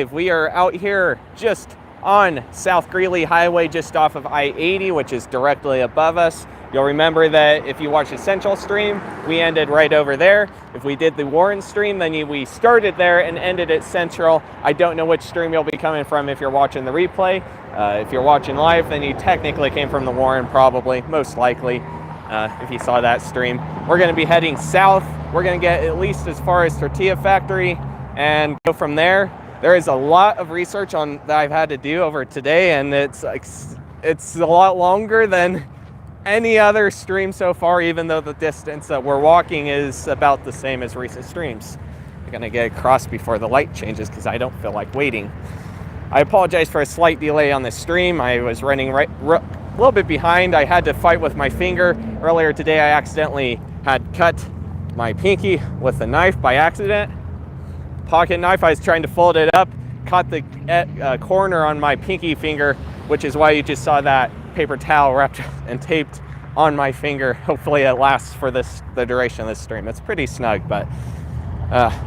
We are out here just on South Greeley Highway, just off of I-80, which is directly above us. You'll remember that if you watch the Central stream, we ended right over there. If we did the Warren stream, then we started there and ended at Central. I don't know which stream you'll be coming from if you're watching the replay. If you're watching live, then you technically came from the Warren, probably, most likely, if you saw that stream. We're going to be heading south. We're going to get at least as far as Tortilla Factory and go from there. There is a lot of research that I've had to do over today, and it's a lot longer than any other stream so far, even though the distance that we're walking is about the same as recent streams. I'm gonna get across before the light changes because I don't feel like waiting. I apologize for a slight delay on the stream. I was running a little bit behind. I had to fight with my finger. Earlier today, I accidentally had cut my pinky with a knife by accident. Pocket knife, I was trying to fold it up, caught the corner on my pinky finger, which is why you just saw that paper towel wrapped and taped on my finger. Hopefully it lasts for the duration of this stream. It's pretty snug, but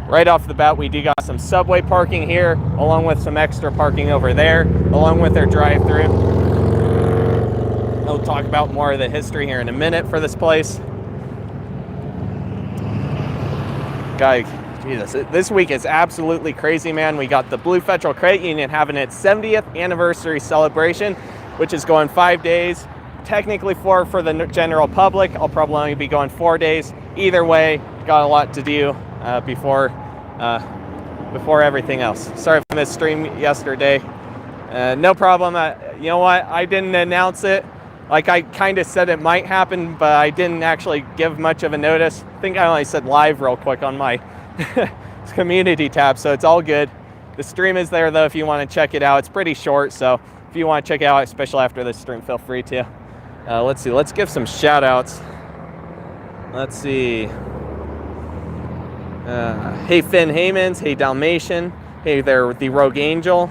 right off the bat, we do got some Subway parking here, along with some extra parking over there, along with their drive-through. I'll talk about more of the history here in a minute for this place. Jesus, this week is absolutely crazy, man. We got the Blue Federal Credit Union having its 70th anniversary celebration, which is going 5 days. Technically 4 for the general public. I'll probably only be going 4 days. Either way, got a lot to do before everything else. Sorry for this stream yesterday. No problem. You know what? I didn't announce it. Like, I kind of said it might happen, but I didn't actually give much of a notice. I think I only said live real quick on my community tab, so it's all good. The stream is there, though, if you want to check it out. It's pretty short, so if you want to check it out, especially after this stream, feel free to. Let's see. Let's give some shout outs. Let's see. Hey, Finn Haymans. Hey, Dalmatian. Hey there, the Rogue Angel.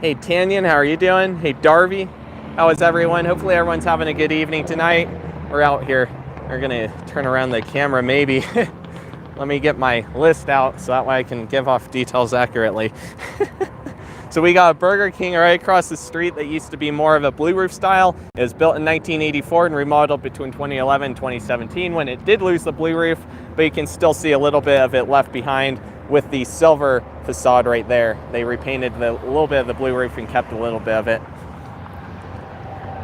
Hey, Tanyan. How are you doing? Hey, Darby. How is everyone? Hopefully everyone's having a good evening tonight. We're out here. We're going to turn around the camera maybe. Let me get my list out so that way I can give off details accurately. So we got a Burger King right across the street that used to be more of a blue roof style. It was built in 1984 and remodeled between 2011 and 2017 when it did lose the blue roof, but you can still see a little bit of it left behind with the silver facade right there. They repainted a little bit of the blue roof and kept a little bit of it.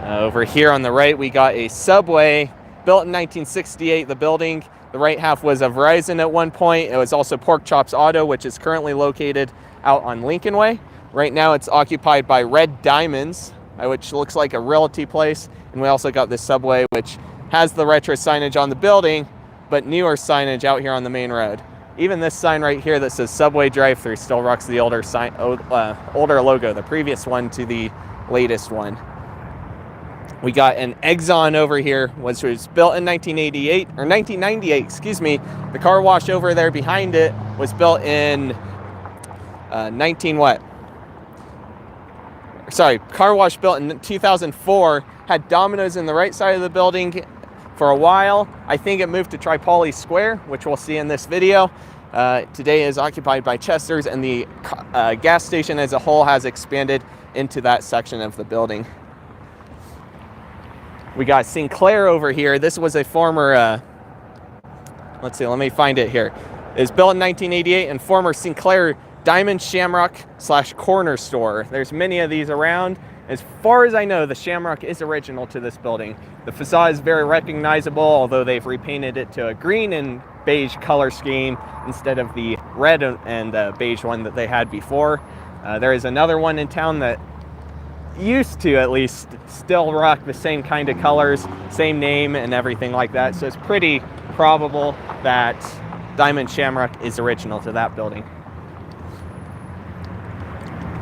Over here on the right, we got a Subway built in 1968, the building. The right half was a Verizon at one point. It was also Pork Chops Auto, which is currently located out on Lincoln Way. Right now it's occupied by Red Diamonds, which looks like a Realty place. And we also got this Subway, which has the retro signage on the building, but newer signage out here on the main road. Even this sign right here that says Subway drive-thru still rocks the older logo, the previous one to the latest one. We got an EXXON over here, which was built in 1998, excuse me. The car wash over there behind it was built in car wash built in 2004, had Dominos in the right side of the building for a while. I think it moved to Tripoli Square, which we'll see in this video. Today is occupied by Chester's, and the gas station as a whole has expanded into that section of the building. We got Sinclair over here. This was a former, let's see, let me find it here. It was built in 1988 and former Sinclair Diamond Shamrock / corner store. There's many of these around. As far as I know, the Shamrock is original to this building. The facade is very recognizable, although they've repainted it to a green and beige color scheme instead of the red and beige one that they had before. There is another one in town that used to, at least, still rock the same kind of colors, same name and everything like that. So it's pretty probable that Diamond Shamrock is original to that building.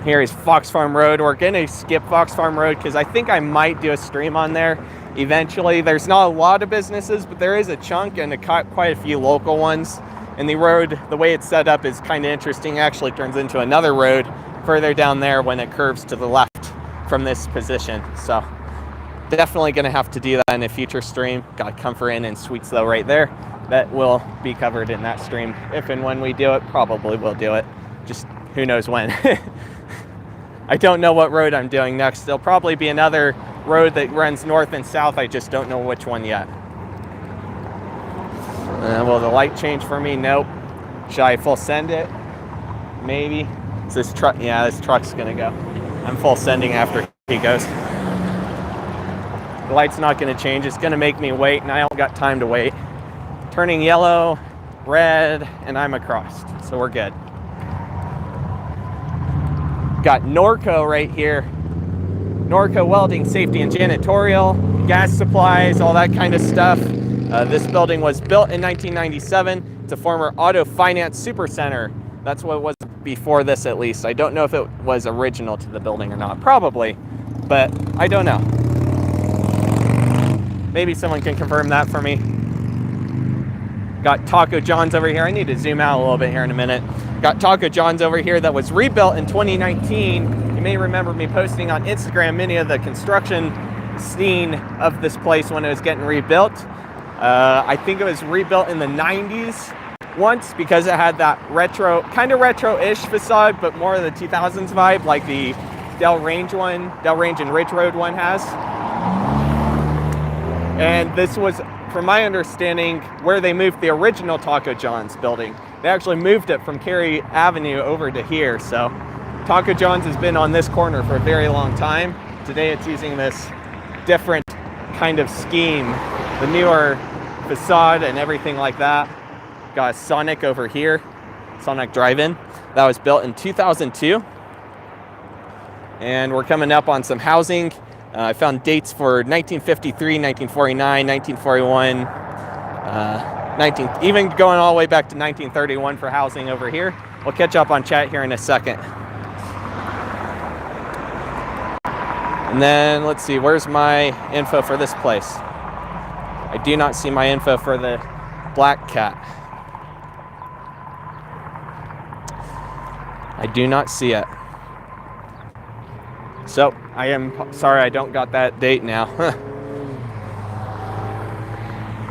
Here is Fox Farm Road. We're gonna skip Fox Farm Road because I think I might do a stream on there eventually. There's not a lot of businesses, but there is a chunk and quite a few local ones. And the road, the way it's set up is kind of interesting. It actually turns into another road further down there when it curves to the left from this position. So definitely gonna have to do that in a future stream. Got Comfort Inn and Suites though right there. That will be covered in that stream. If and when we do it, probably we'll do it. Just who knows when. I don't know what road I'm doing next. There'll probably be another road that runs north and south. I just don't know which one yet. Will the light change for me? Nope. Should I full send it? Maybe. Is this truck? Yeah, this truck's gonna go. I'm full sending after he goes. The light's not gonna change. It's gonna make me wait, and I don't got time to wait. Turning yellow, red, and I'm across. So we're good. Got NORCO right here. NORCO Welding, Safety and Janitorial, gas supplies, all that kind of stuff. This building was built in 1997. It's a former auto finance supercenter. That's what it was before this, at least. I don't know if it was original to the building or not. Probably, but I don't know. Maybe someone can confirm that for me. Got Taco John's over here. I need to zoom out a little bit here in a minute. Got Taco John's over here that was rebuilt in 2019. You may remember me posting on Instagram many of the construction scene of this place when it was getting rebuilt. I think it was rebuilt in the 90s once because it had that retro, kind of retro-ish facade, but more of the 2000s vibe like the Del Range and Ridge Road one has. And this was, from my understanding, where they moved the original Taco John's building. They actually moved it from Cary Avenue over to here. So Taco John's has been on this corner for a very long time. Today it's using this different kind of scheme, the newer facade and everything like that. Got a Sonic over here, Sonic Drive-In. That was built in 2002. And we're coming up on some housing. I found dates for 1953, 1949, 1941, even going all the way back to 1931 for housing over here. We'll catch up on chat here in a second. And then let's see, where's my info for this place? I do not see my info for the Black Cat. I do not see it. So I am sorry I don't got that date now.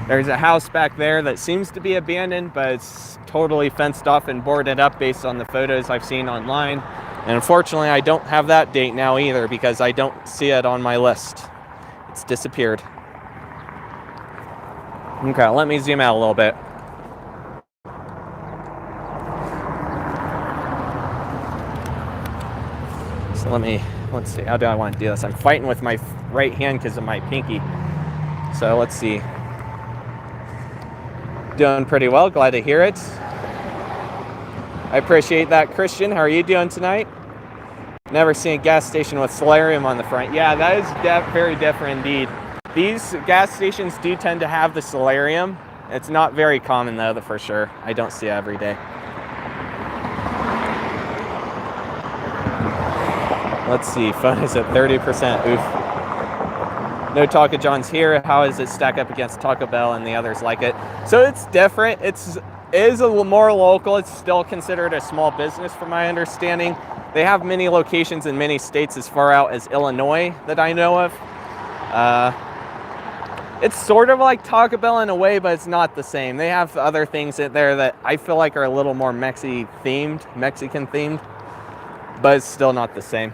There's a house back there that seems to be abandoned, but it's totally fenced off and boarded up based on the photos I've seen online. And unfortunately, I don't have that date now either because I don't see it on my list. It's disappeared. Okay, let me zoom out a little bit. So let's see, how do I want to do this? I'm fighting with my right hand because of my pinky. So let's see. Doing pretty well, glad to hear it. I appreciate that, Christian. How are you doing tonight? Never seen a gas station with solarium on the front. Yeah, that is very different indeed. These gas stations do tend to have the solarium. It's not very common though, for sure. I don't see it every day. Let's see, phone is at 30%, oof. No Taco John's here. How does it stack up against Taco Bell and the others like it? So it's different. It is a little more local. It's still considered a small business from my understanding. They have many locations in many states as far out as Illinois that I know of. It's sort of like Taco Bell in a way, but it's not the same. They have other things in there that I feel like are a little more Mexican themed, but it's still not the same.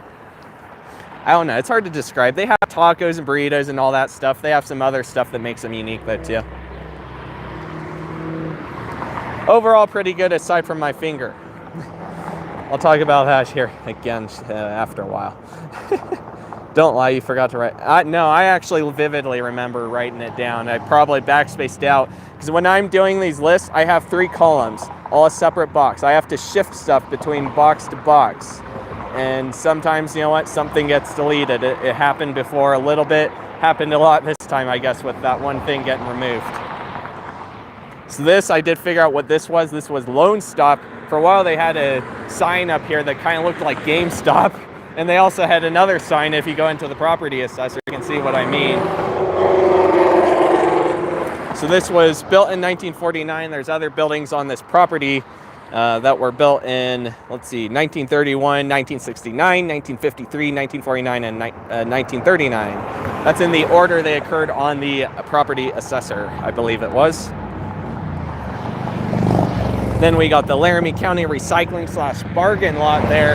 I don't know, it's hard to describe. They have tacos and burritos and all that stuff. They have some other stuff that makes them unique though too. Overall, pretty good aside from my finger. I'll talk about that here again after a while. Don't lie, you forgot to write. No, I actually vividly remember writing it down. I probably backspaced out because when I'm doing these lists, I have 3 columns, all a separate box. I have to shift stuff between box to box. And sometimes, you know what, something gets deleted. It happened before a little bit, happened a lot this time, I guess, with that one thing getting removed. So this, I did figure out what this was. This was Lone Stop. For a while, they had a sign up here that kind of looked like GameStop. And they also had another sign, if you go into the property assessor, you can see what I mean. So this was built in 1949. There's other buildings on this property that were built in, let's see, 1931, 1969, 1953, 1949, and 1939. That's in the order they occurred on the property assessor, I believe it was. Then we got the Laramie County Recycling / Bargain lot there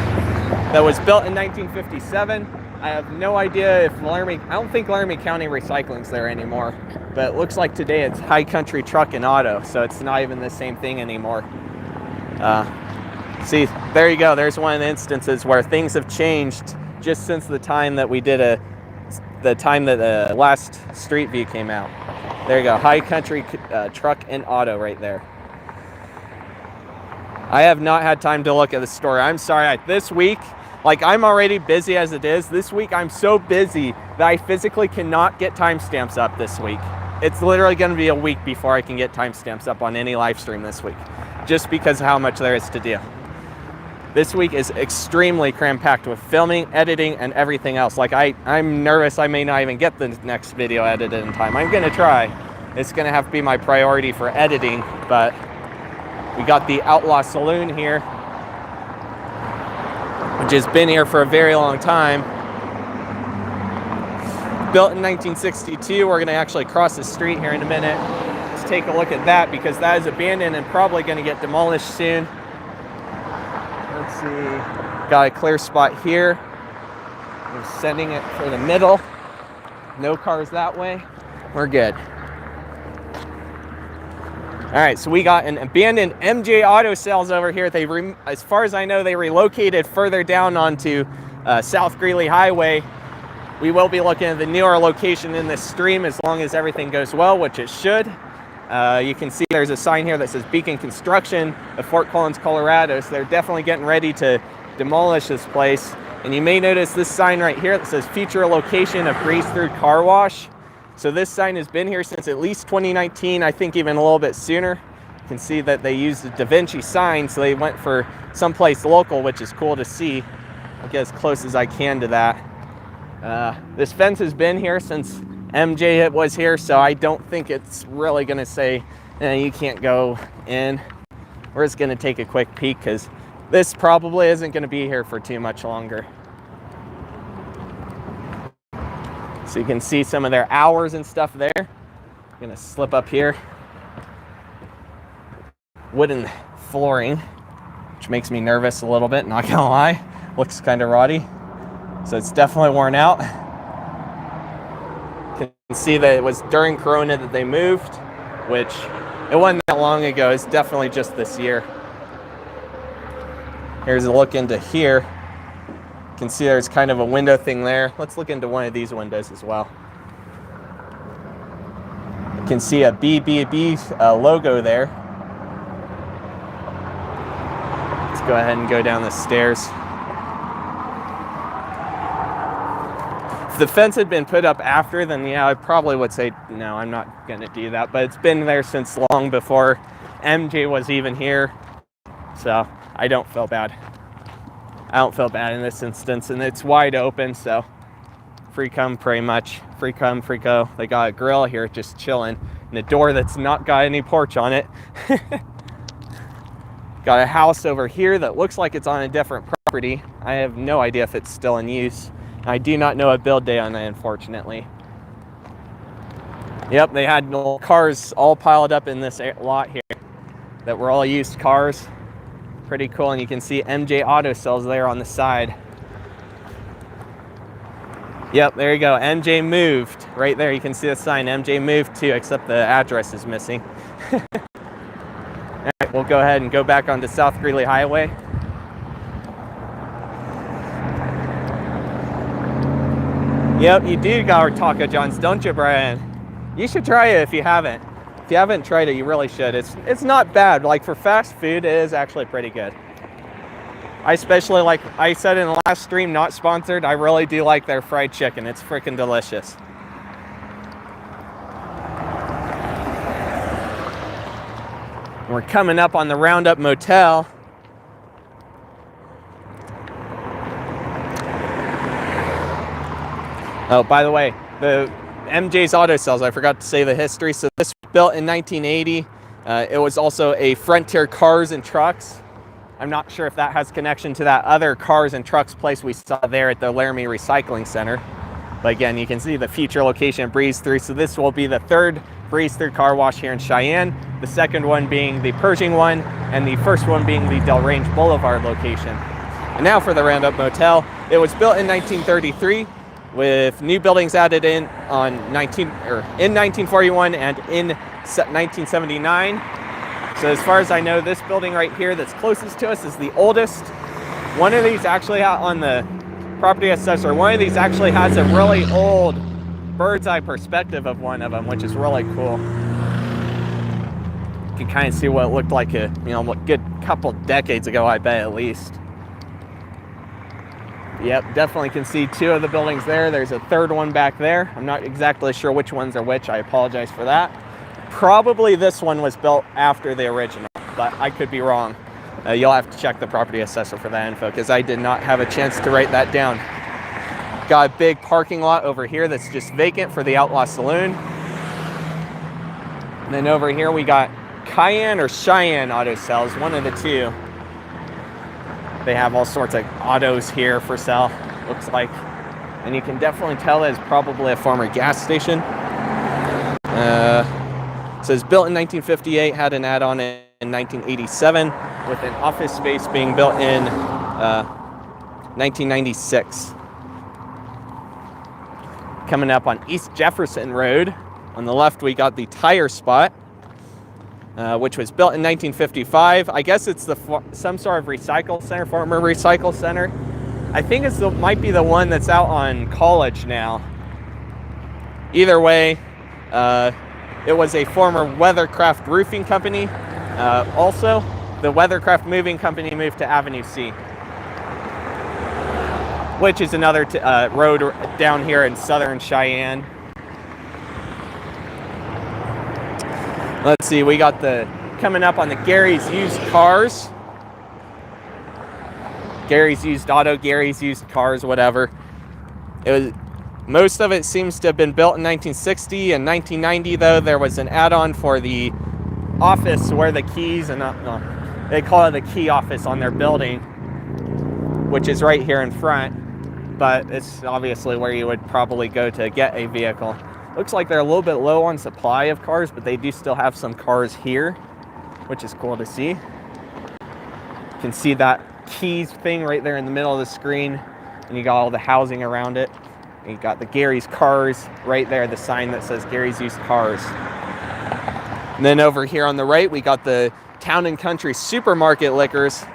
that was built in 1957. I have no idea if Laramie, I don't think Laramie County Recycling's there anymore, but it looks like today it's High Country Truck and Auto, so it's not even the same thing anymore. See, there you go. There's one of the instances where things have changed just since the time that we did the time that the last street view came out. There you go, High Country Truck and Auto right there. I have not had time to look at the store. I'm sorry, this week, like I'm already busy as it is. This week I'm so busy that I physically cannot get timestamps up this week. It's literally gonna be a week before I can get timestamps up on any live stream this week, just because of how much there is to do. This week is extremely cram-packed with filming, editing, and everything else. Like I'm nervous I may not even get the next video edited in time. I'm gonna try. It's gonna have to be my priority for editing, but we got the Outlaw Saloon here, which has been here for a very long time. Built in 1962. We're gonna actually cross the street here in a minute. Let's take a look at that because that is abandoned and probably gonna get demolished soon. Let's see, got a clear spot here. We're sending it for the middle. No cars that way. We're good. All right, so we got an abandoned M.J. Auto Sales over here. As far as I know, they relocated further down onto South Greeley Highway. We will be looking at the newer location in this stream as long as everything goes well, which it should. You can see there's a sign here that says Beacon Construction of Fort Collins, Colorado. So they're definitely getting ready to demolish this place. And you may notice this sign right here that says future location of Thru Car Wash. So this sign has been here since at least 2019, I think even a little bit sooner. You can see that they used the Da Vinci sign, so they went for someplace local, which is cool to see. I'll get as close as I can to that. This fence has been here since MJ was here, so I don't think it's really gonna say, you can't go in. We're just gonna take a quick peek because this probably isn't gonna be here for too much longer. So you can see some of their hours and stuff there. I'm gonna slip up here. Wooden flooring, which makes me nervous a little bit, not gonna lie. Looks kind of rotty. So it's definitely worn out. You can see that it was during Corona that they moved, which it wasn't that long ago. It's definitely just this year. Here's a look into here. You can see there's kind of a window thing there. Let's look into one of these windows as well. You can see a BBB logo there. Let's go ahead and go down the stairs. If the fence had been put up after, then yeah, I probably would say, no, I'm not gonna do that. But it's been there since long before MJ was even here. So I don't feel bad. I don't feel bad in this instance, and it's wide open, so free come, pretty much. Free come, free go. They got a grill here just chilling, and a door that's not got any porch on it. Got a house over here that looks like it's on a different property. I have no idea if it's still in use. I do not know a build date on it, unfortunately. Yep, they had cars all piled up in this lot here that were all used cars. Pretty cool, and you can see MJ Auto Sales there on the side. Yep, there you go. MJ moved. Right there, you can see the sign. MJ moved too, except the address is missing. All right, we'll go ahead and go back onto South Greeley Highway. Yep, you do got our Taco John's, don't you, Brian? You should try it if you haven't. If you haven't tried it, you really should. It's not bad. Like for fast food, it is actually pretty good. I especially like, I said in the last stream, not sponsored, I really do like their fried chicken. It's freaking delicious. We're coming up on the Roundup Motel. Oh, by the way, the MJ's Auto Sales, I forgot to say the history. So this was built in 1980. It was also a Frontier Cars and Trucks. I'm not sure if that has connection to that other cars and trucks place we saw there at the Laramie Recycling Center. But again, you can see the future location breeze through. So this will be the third breeze through car wash here in Cheyenne, the second one being the Pershing one, and the first one being the Del Range Boulevard location. And now for the Roundup Motel. It was built in 1933 with new buildings added in in 1941 and in 1979. So as far as I know, this building right here that's closest to us is the oldest. One of these actually on the property assessor, one of these actually has a really old bird's eye perspective of one of them, which is really cool. You can kind of see what it looked like a good couple decades ago, I bet at least. Yep, definitely can see two of the buildings there. There's a third one back there. I'm not exactly sure which ones are which. I apologize for that. Probably this one was built after the original, but I could be wrong. You'll have to check the property assessor for that info because I did not have a chance to write that down. Got a big parking lot over here that's just vacant for the Outlaw Saloon. And then over here we got Cayanne or Cheyenne auto sales, one of the two. They have all sorts of autos here for sale, looks like. And you can definitely tell that it's probably a former gas station. It says built in 1958, had an add-on in 1987, with an office space being built in 1996. Coming up on East Jefferson Road, on the left we got the Tire Spot, which was built in 1955. I guess it's some sort of recycle center, former recycle center. I think might be the one that's out on College now. Either way, it was a former Weathercraft roofing company. Also, the Weathercraft moving company moved to Avenue C, which is another road down here in southern Cheyenne. Let's see, we got coming up on the Gary's Used Cars. Gary's Used Auto, Gary's Used Cars, whatever. Most of it seems to have been built in 1960 and 1990, though. There was an add-on for the office where the keys, they call it the key office on their building, which is right here in front, but it's obviously where you would probably go to get a vehicle. Looks like they're a little bit low on supply of cars, but they do still have some cars here, which is cool to see. You can see that keys thing right there in the middle of the screen, and you got all the housing around it. And you got the Gary's Cars right there, the sign that says Gary's Used Cars. And then over here on the right, we got the Town & Country Supermarket Liquors.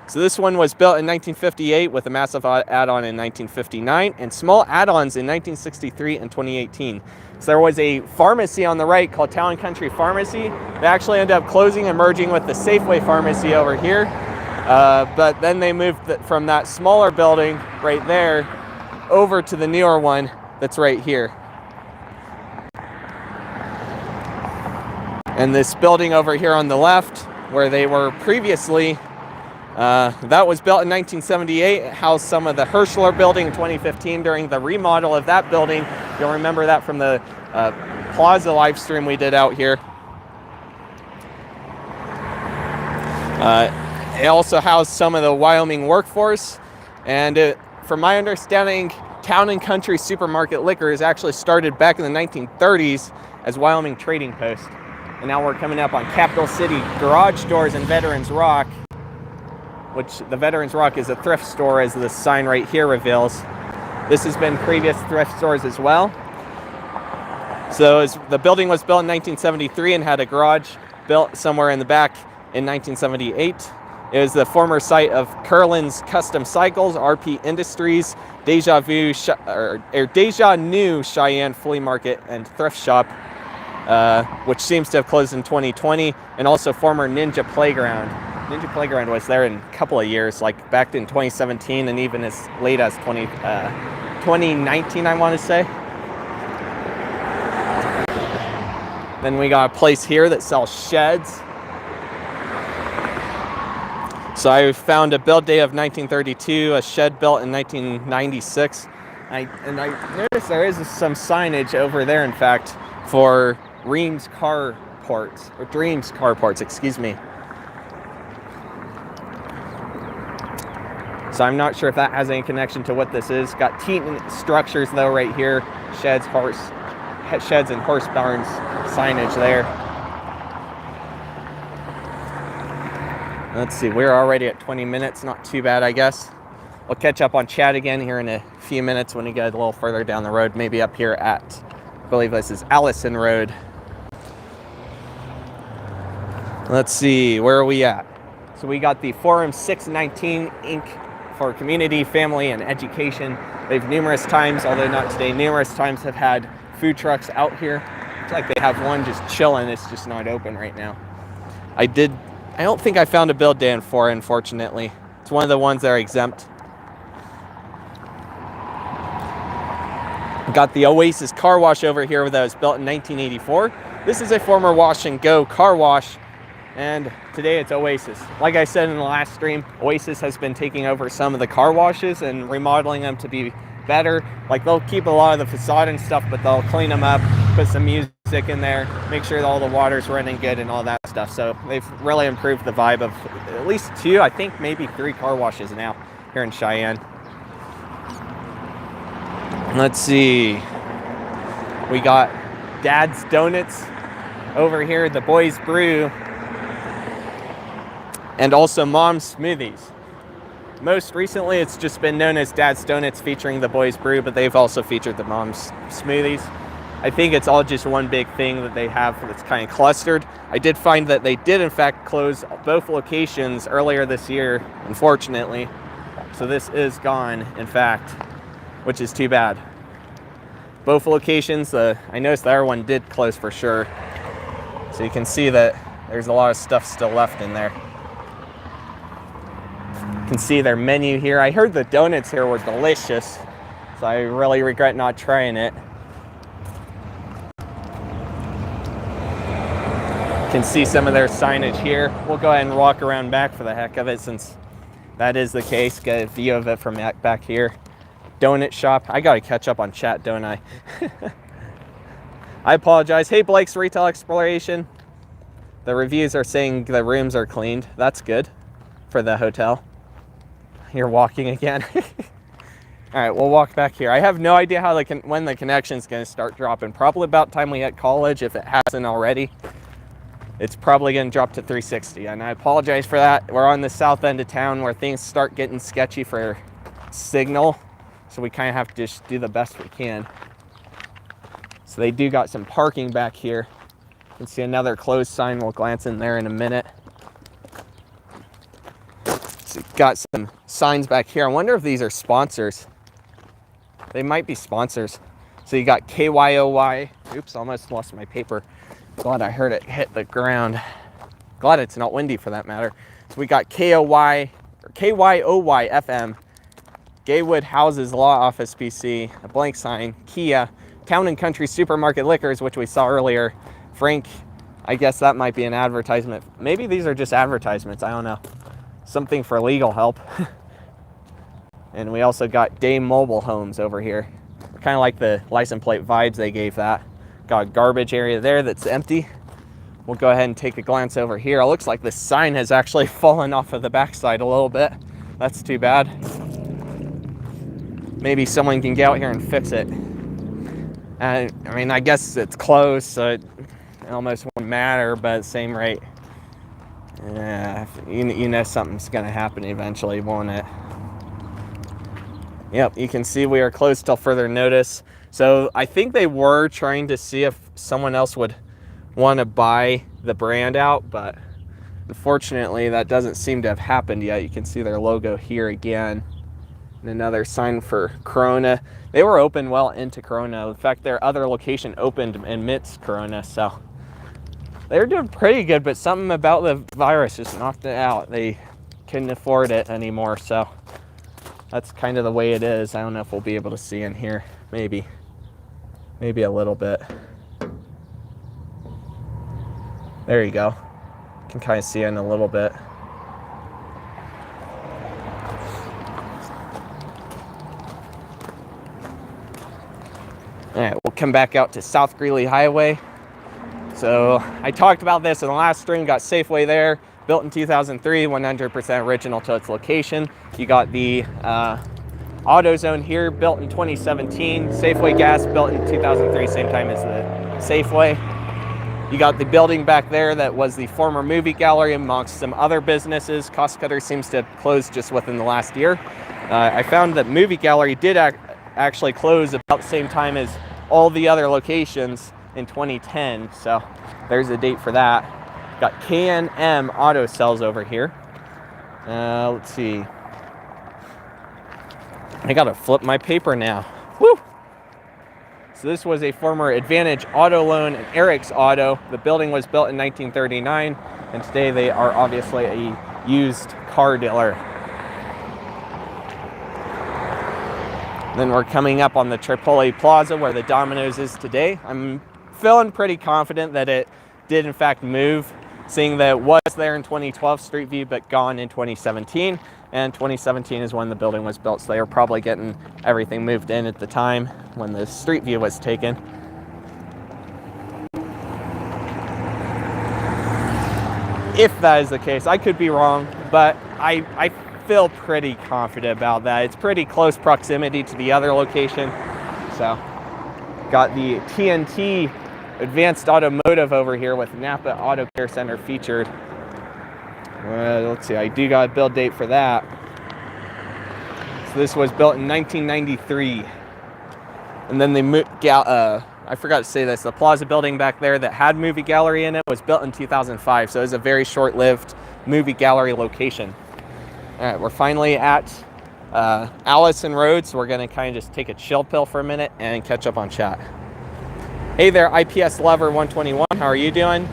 So this one was built in 1958 with a massive add-on in 1959 and small add-ons in 1963 and 2018. So there was a pharmacy on the right called Town & Country Pharmacy. They actually ended up closing and merging with the Safeway pharmacy over here. But then they moved from that smaller building right there over to the newer one that's right here. And this building over here on the left, where they were previously, that was built in 1978. It housed some of the Herschler building in 2015 during the remodel of that building. You'll remember that from the Plaza live stream we did out here. It also housed some of the Wyoming workforce. And from my understanding, Town & Country Supermarket Liquors actually started back in the 1930s as Wyoming Trading Post. And now we're coming up on Capital City Garage Doors and Veterans Rock, which the Veterans Rock is a thrift store, as the sign right here reveals. This has been previous thrift stores as well. So the building was built in 1973 and had a garage built somewhere in the back in 1978. It was the former site of Curlin's Custom Cycles, RP Industries, Deja New Cheyenne Flea Market and Thrift Shop, which seems to have closed in 2020, and also former Ninja Playground. Ninja Playground was there in a couple of years, like back in 2017 and even as late as 2019, I want to say. Then we got a place here that sells sheds. So I found a build date of 1932, a shed built in 1996. I noticed there is some signage over there, in fact, for Dreams Carports, excuse me. So I'm not sure if that has any connection to what this is. Got Teton structures though right here, sheds and horse barns signage there. Let's see, we're already at 20 minutes, not too bad, I guess. We'll catch up on chat again here in a few minutes when we get a little further down the road, maybe up here at, I believe this is Allison Road. Let's see, where are we at? So we got the Forum 619 Inc. for Community, Family, and Education. They've numerous times, although not today, numerous times have had food trucks out here. It's like they have one just chilling, it's just not open right now. I don't think I found a build day in 4, unfortunately. It's one of the ones that are exempt. Got the Oasis car wash over here that was built in 1984. This is a former wash and go car wash, and today it's Oasis. Like I said in the last stream, Oasis has been taking over some of the car washes and remodeling them to be better. Like, they'll keep a lot of the facade and stuff, but they'll clean them up, put some music in there, make sure that all the water's running good and all that stuff. So they've really improved the vibe of at least 2, I think maybe 3 car washes now here in Cheyenne. Let's see. We got Dad's Donuts over here, the Boys Brew, and also Mom's Smoothies. Most recently, it's just been known as Dad's Donuts featuring the Boys Brew, but they've also featured the Mom's Smoothies. I think it's all just one big thing that they have that's kind of clustered. I did find that they did, in fact, close both locations earlier this year, unfortunately. So this is gone, in fact, which is too bad. Both locations, I noticed the other one did close for sure. So you can see that there's a lot of stuff still left in there. You can see their menu here. I heard the donuts here were delicious, so I really regret not trying it. You can see some of their signage here. We'll go ahead and walk around back for the heck of it, since that is the case. Get a view of it from back here. Donut shop. I gotta catch up on chat, don't I? I apologize. Hey, Blake's Retail Exploration. The reviews are saying the rooms are cleaned. That's good for the hotel. You're walking again. All right, we'll walk back here. I have no idea how when the connection's gonna start dropping. Probably about time we hit college, if it hasn't already. It's probably gonna drop to 360, and I apologize for that. We're on the south end of town where things start getting sketchy for signal, so we kind of have to just do the best we can. So they do got some parking back here. You can see another closed sign. We'll glance in there in a minute. So got some signs back here. I wonder if these are sponsors. They might be sponsors. So you got KYOY. Oops, almost lost my paper. Glad I heard it hit the ground. Glad it's not windy for that matter. So we got KYOY FM, Gaywood Houses Law Office PC, a blank sign, Kia, Town and Country Supermarket Liquors, which we saw earlier. Frank, I guess that might be an advertisement. Maybe these are just advertisements, I don't know. Something for legal help. And we also got Day Mobile Homes over here. Kind of like the license plate vibes they gave that. Got a garbage area there that's empty. We'll go ahead and take a glance over here. It looks like the sign has actually fallen off of the backside a little bit. That's too bad. Maybe someone can get out here and fix it. I mean, I guess it's close, so it almost won't matter, but at the same rate, yeah, you know something's gonna happen eventually, won't it? Yep, you can see we are closed till further notice. So I think they were trying to see if someone else would want to buy the brand out, but unfortunately that doesn't seem to have happened yet. You can see their logo here again. And another sign for Corona. They were open well into Corona. In fact, their other location opened amidst Corona, so they're doing pretty good, but something about the virus just knocked it out. They couldn't afford it anymore, so that's kind of the way it is. I don't know if we'll be able to see in here. Maybe a little bit. There you go. You can kind of see in a little bit. All right, we'll come back out to South Greeley Highway. So I talked about this in the last stream. Got Safeway there, built in 2003, 100% original to its location. You got the AutoZone here, built in 2017. Safeway Gas, built in 2003, same time as the Safeway. You got the building back there that was the former movie gallery amongst some other businesses. Cost Cutter seems to have closed just within the last year. I found that movie gallery did actually close about the same time as all the other locations in 2010. So there's a date for that. Got Cayanne auto cells over here. Let's see. I gotta flip my paper now. Woo! So this was a former Advantage Auto Loan and Eric's Auto. The building was built in 1939, and today they are obviously a used car dealer. Then we're coming up on the Tripoli Plaza where the Dominos is today. I'm feeling pretty confident that it did in fact move, seeing that it was there in 2012 Street View but gone in 2017. And 2017 is when the building was built, so they were probably getting everything moved in at the time when the Street View was taken. If that is the case, I could be wrong, but I feel pretty confident about that. It's pretty close proximity to the other location. So, got the TNT Advanced Automotive over here with Napa Auto Care Center featured. Let's see, I do got a build date for that. So this was built in 1993. And then I forgot to say this, the Plaza building back there that had movie gallery in it was built in 2005. So it was a very short-lived movie gallery location. All right, we're finally at Allison Road, so we're gonna kind of just take a chill pill for a minute and catch up on chat. Hey there, IPS Lover 121, how are you doing?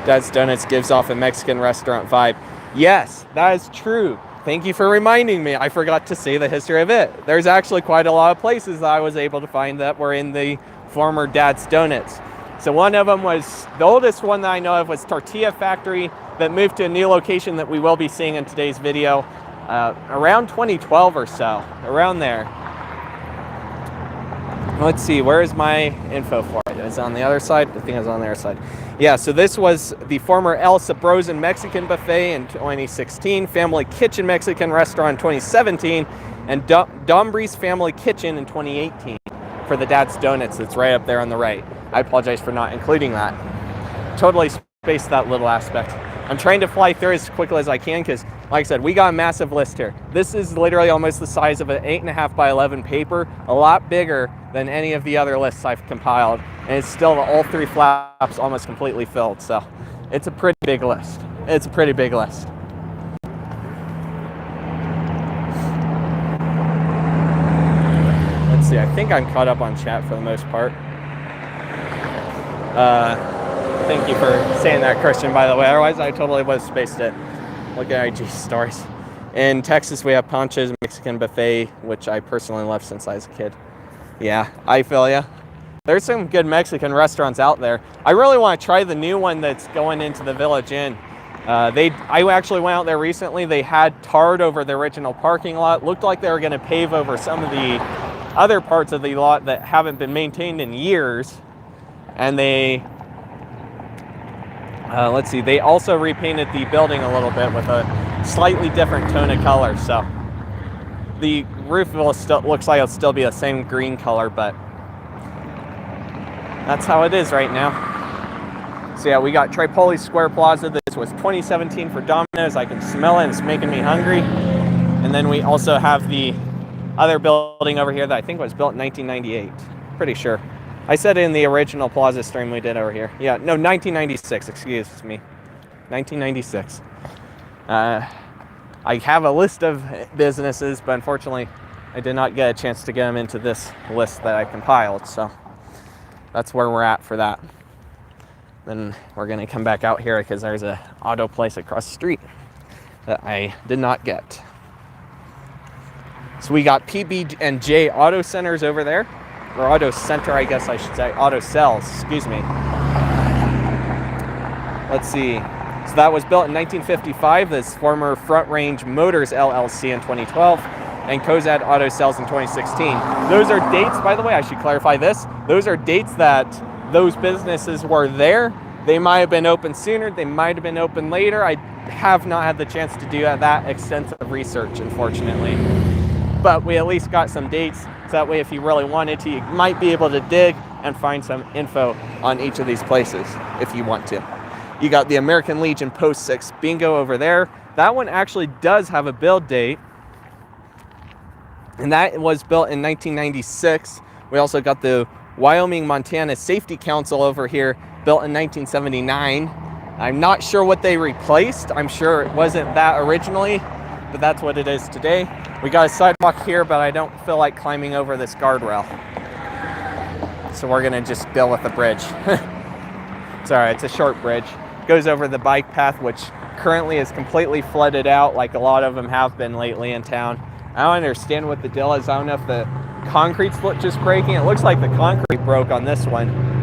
Dad's Donuts gives off a Mexican restaurant vibe. Yes, that is true. Thank you for reminding me. I forgot to say the history of it. There's actually quite a lot of places that I was able to find that were in the former Dad's Donuts. So one of them was, the oldest one that I know of was Tortilla Factory that moved to a new location that we will be seeing in today's video around 2012 or so, around there. Let's see, where is my info for it? Is it on the other side? I think it's on the other side. Yeah, so this was the former El Sabrosan Mexican Buffet in 2016, Family Kitchen Mexican Restaurant in 2017, and Dombri's Family Kitchen in 2018 for the Dad's Donuts that's right up there on the right. I apologize for not including that. Totally spaced that little aspect. I'm trying to fly through as quickly as I can because, like I said, we got a massive list here. This is literally almost the size of an 8.5 by 11 paper, a lot bigger than any of the other lists I've compiled, and it's still all three flaps almost completely filled. So it's a pretty big list. It's a pretty big list. Let's see, I think I'm caught up on chat for the most part. Thank you for saying that, Christian, by the way. Otherwise, I totally would have spaced it. Look at IG stories. In Texas, we have Poncho's Mexican Buffet, which I personally love since I was a kid. Yeah, I feel ya. There's some good Mexican restaurants out there. I really want to try the new one that's going into the Village Inn. I actually went out there recently. They had tarred over the original parking lot. Looked like they were going to pave over some of the other parts of the lot that haven't been maintained in years. And they, let's see, they also repainted the building a little bit with a slightly different tone of color. So the roof will still, looks like it'll still be the same green color, but that's how it is right now. So yeah, we got Tripoli Square Plaza. This was 2017 for Domino's. I can smell it, it's making me hungry. And then we also have the other building over here that I think was built in 1998. Pretty sure. I said it in the original Plaza stream we did over here. Yeah, no, 1996, excuse me. 1996. I have a list of businesses, but unfortunately, I did not get a chance to get them into this list that I compiled, so that's where we're at for that. Then we're gonna come back out here because there's a auto place across the street that I did not get. So we got PB&J Auto Centers over there, or Auto Center, I guess I should say, Auto Cells, excuse me. Let's see. So that was built in 1955. This former Front Range Motors LLC in 2012, and Kozad Auto Cells in 2016. Those are dates, by the way, I should clarify this. Those are dates that those businesses were there. They might have been open sooner, they might have been open later. I have not had the chance to do that extensive research, unfortunately. But we at least got some dates That way, if you really wanted to, you might be able to dig and find some info on each of these places if you want to. You got the American Legion Post 6 bingo over there. That one actually does have a build date, and that was built in 1996. We also got the Wyoming-Montana Safety Council over here, built in 1979. I'm not sure what they replaced. I'm sure it wasn't that originally, but that's what it is today. We got a sidewalk here, but I don't feel like climbing over this guardrail. So we're gonna just deal with the bridge. It's all right, it's a short bridge. Goes over the bike path, which currently is completely flooded out like a lot of them have been lately in town. I don't understand what the deal is. I don't know if the concrete's just breaking. It looks like the concrete broke on this one.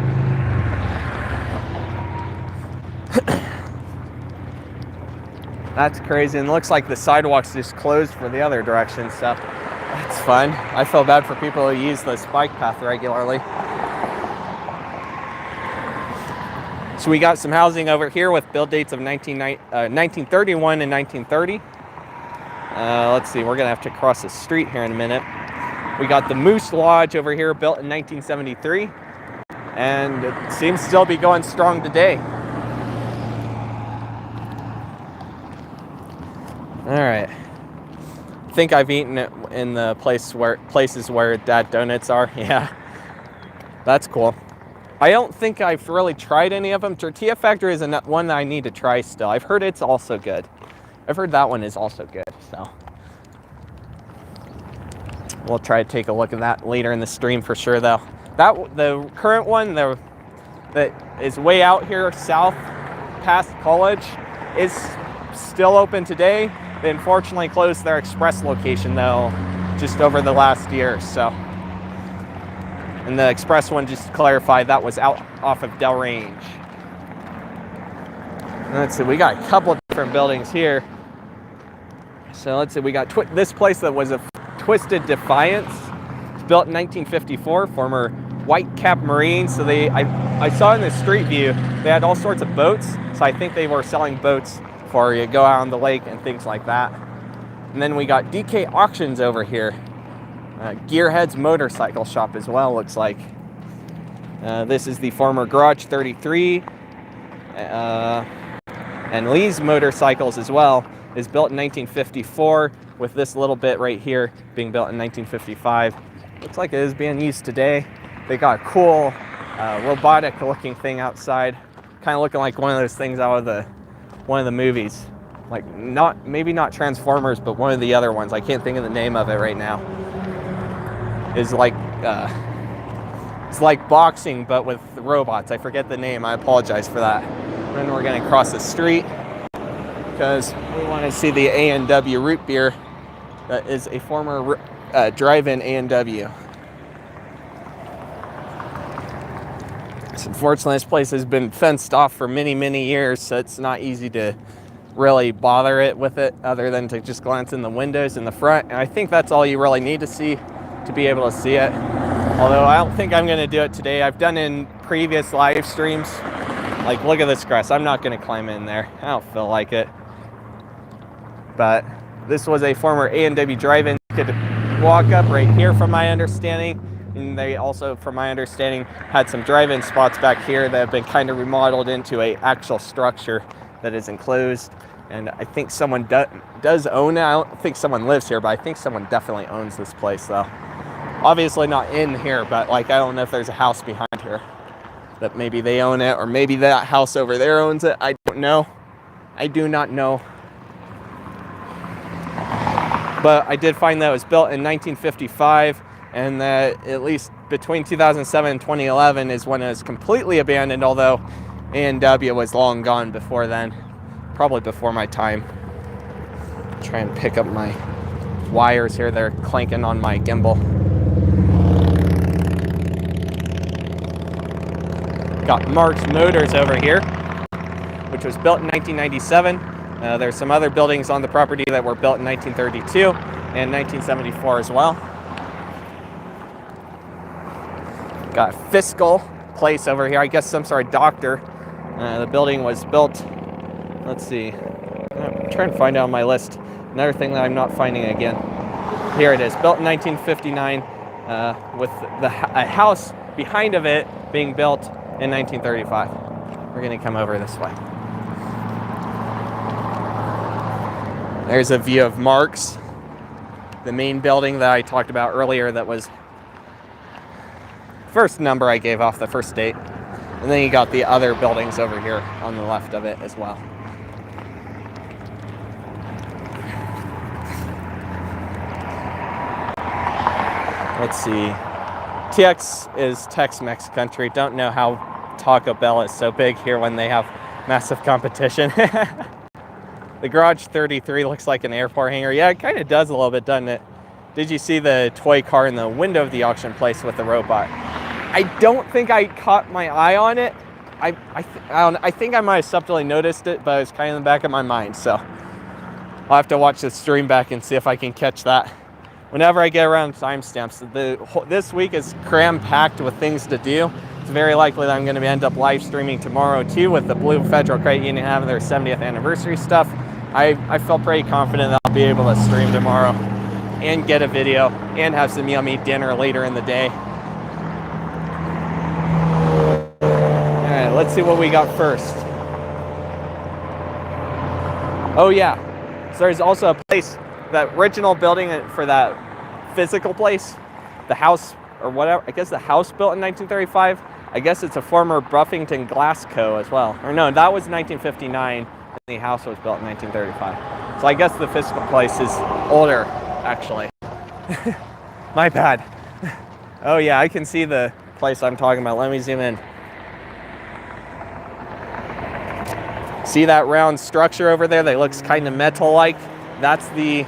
That's crazy, and it looks like the sidewalk's just closed for the other direction, so that's fun. I feel bad for people who use this bike path regularly. So we got some housing over here with build dates of 1931 and 1930. Let's see, we're gonna have to cross the street here in a minute. We got the Moose Lodge over here, built in 1973, and it seems to still be going strong today. All right, I think I've eaten it in the places where Dad Donuts are. Yeah, that's cool. I don't think I've really tried any of them. Tortilla Factory is one that I need to try still. I've heard it's also good. I've heard that one is also good, so we'll try to take a look at that later in the stream for sure, though. The current one that is way out here south past college is still open today. They unfortunately closed their express location, though, just over the last year, so. And the express one, just to clarify, that was out off of Del Range. Let's see, we got a couple of different buildings here. So let's see, we got this place that was a Twisted Defiance. It's built in 1954, former White Cap Marines. So I saw in the street view, they had all sorts of boats. So I think they were selling boats for you go out on the lake and things like that. And then we got DK Auctions over here. Gearhead's Motorcycle Shop as well, looks like. This is the former Garage 33. And Lee's Motorcycles as well is built in 1954, with this little bit right here being built in 1955. Looks like it is being used today. They got a cool robotic looking thing outside, kind of looking like one of those things out of one of the movies. Like maybe not Transformers, but one of the other ones. I can't think of the name of it right now. It's like boxing, but with robots. I forget the name. I apologize for that. And then we're gonna cross the street because we want to see the A&W root beer. That is a former drive-in A&W. So unfortunately, this place has been fenced off for many, many years, so it's not easy to really bother it with it other than to just glance in the windows in the front. And I think that's all you really need to see to be able to see it. Although I don't think I'm going to do it today. I've done in previous live streams. Like, look at this grass. I'm not going to climb in there. I don't feel like it. But this was a former A&W drive-in. You could walk up right here from my understanding. And they also, from my understanding, had some drive-in spots back here that have been kind of remodeled into an actual structure that is enclosed. And I think someone does own it. I don't think someone lives here, but I think someone definitely owns this place, though. Obviously not in here, but like I don't know if there's a house behind here that maybe they own it, or maybe that house over there owns it. I don't know. I do not know. But I did find that it was built in 1955, and that at least between 2007 and 2011 is when it was completely abandoned, although A&W was long gone before then. Probably before my time. Try and pick up my wires here. They're clanking on my gimbal. Got Mark's Motors over here, which was built in 1997. There's some other buildings on the property that were built in 1932 and 1974 as well. Got a Fiscal place over here. I guess some sort of doctor. The building was built, let's see. I'm trying to find out on my list. Another thing that I'm not finding again. Here it is, built in 1959. with a house behind of it being built in 1935. We're gonna come over this way. There's a view of Mark's, the main building that I talked about earlier that was first number I gave off the first date. And then you got the other buildings over here on the left of it as well. Let's see. TX is Tex-Mex country. Don't know how Taco Bell is so big here when they have massive competition. The Garage 33 looks like an airport hangar. Yeah, it kind of does a little bit, doesn't it? Did you see the toy car in the window of the auction place with the robot? I don't think I caught my eye on it. I think I might have subtly noticed it, but it was kind of in the back of my mind. So I'll have to watch the stream back and see if I can catch that. Whenever I get around timestamps, this week is cram-packed with things to do. It's very likely that I'm going to end up live streaming tomorrow too with the Blue Federal Credit Union having their 70th anniversary stuff. I feel pretty confident that I'll be able to stream tomorrow and get a video and have some yummy dinner later in the day. All right, let's see what we got first. Oh yeah, so there's also a place, that original building for that physical place, the house or whatever, I guess the house built in 1935. I guess it's a former Buffington Glass Co. as well. Or no, that was 1959. And the house was built in 1935. So I guess the physical place is older, actually. My bad. Oh yeah, I can see the place I'm talking about. Let me zoom in. See that round structure over there that looks kind of metal-like? That's the,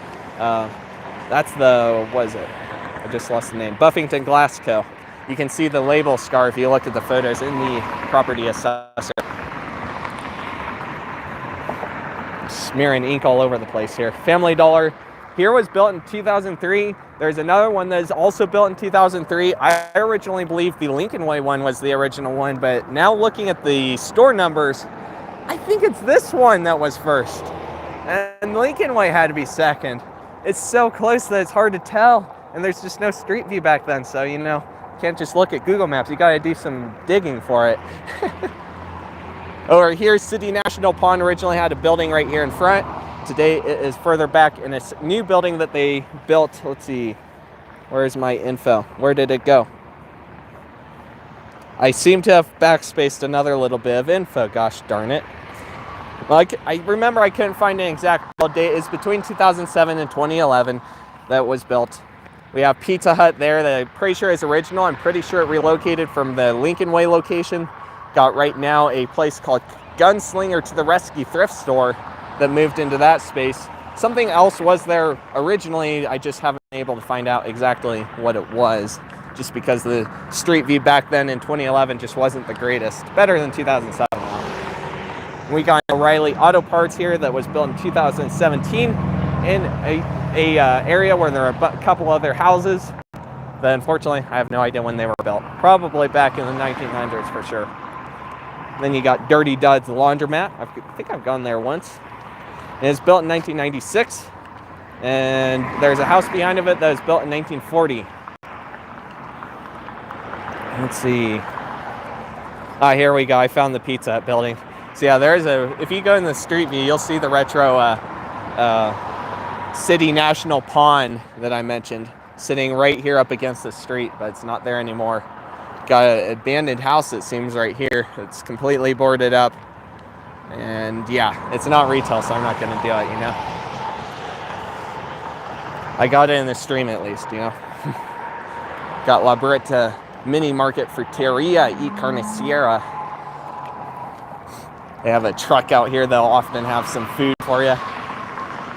what is it? I just lost the name. Buffington Glass Co. You can see the label scar if you look at the photos in the property assessor. Smearing ink all over the place here. Family Dollar here was built in 2003. There's another one that is also built in 2003. I originally believed the Lincoln Way one was the original one, but now looking at the store numbers, I think it's this one that was first. And Lincoln Way had to be second. It's so close that it's hard to tell. And there's just no street view back then, so you know, can't just look at Google Maps. You gotta do some digging for it. Over here, City National Pond originally had a building right here in front. Today it is further back in a new building that they built. Let's see, where's my info? Where did it go? I seem to have backspaced another little bit of info, gosh darn it. Well, I remember I couldn't find an exact date. It's between 2007 and 2011 that was built. We have Pizza Hut there that I'm pretty sure is original. I'm pretty sure it relocated from the Lincoln Way location. Got right now a place called Gunslinger to the Rescue Thrift Store that moved into that space. Something else was there originally. I just haven't been able to find out exactly what it was, just because the street view back then in 2011 just wasn't the greatest. Better than 2007. We got O'Reilly Auto Parts here that was built in 2017 in a area where there are a couple other houses that unfortunately I have no idea when they were built. Probably back in the 1900s for sure. Then you got Dirty Duds Laundromat. I think I've gone there once. It was built in 1996. And there's a house behind of it that was built in 1940. Let's see. Here we go. I found the Pizza Hut building. So yeah, there's if you go in the street view, you'll see the retro City National Pond that I mentioned sitting right here up against the street, but it's not there anymore. Got an abandoned house, it seems, right here. It's completely boarded up. And yeah, it's not retail, so I'm not going to do it, you know. I got it in the stream at least, you know. Got La Brita Mini Market for Tortilla y Carnicera. They have a truck out here that'll often have some food for you.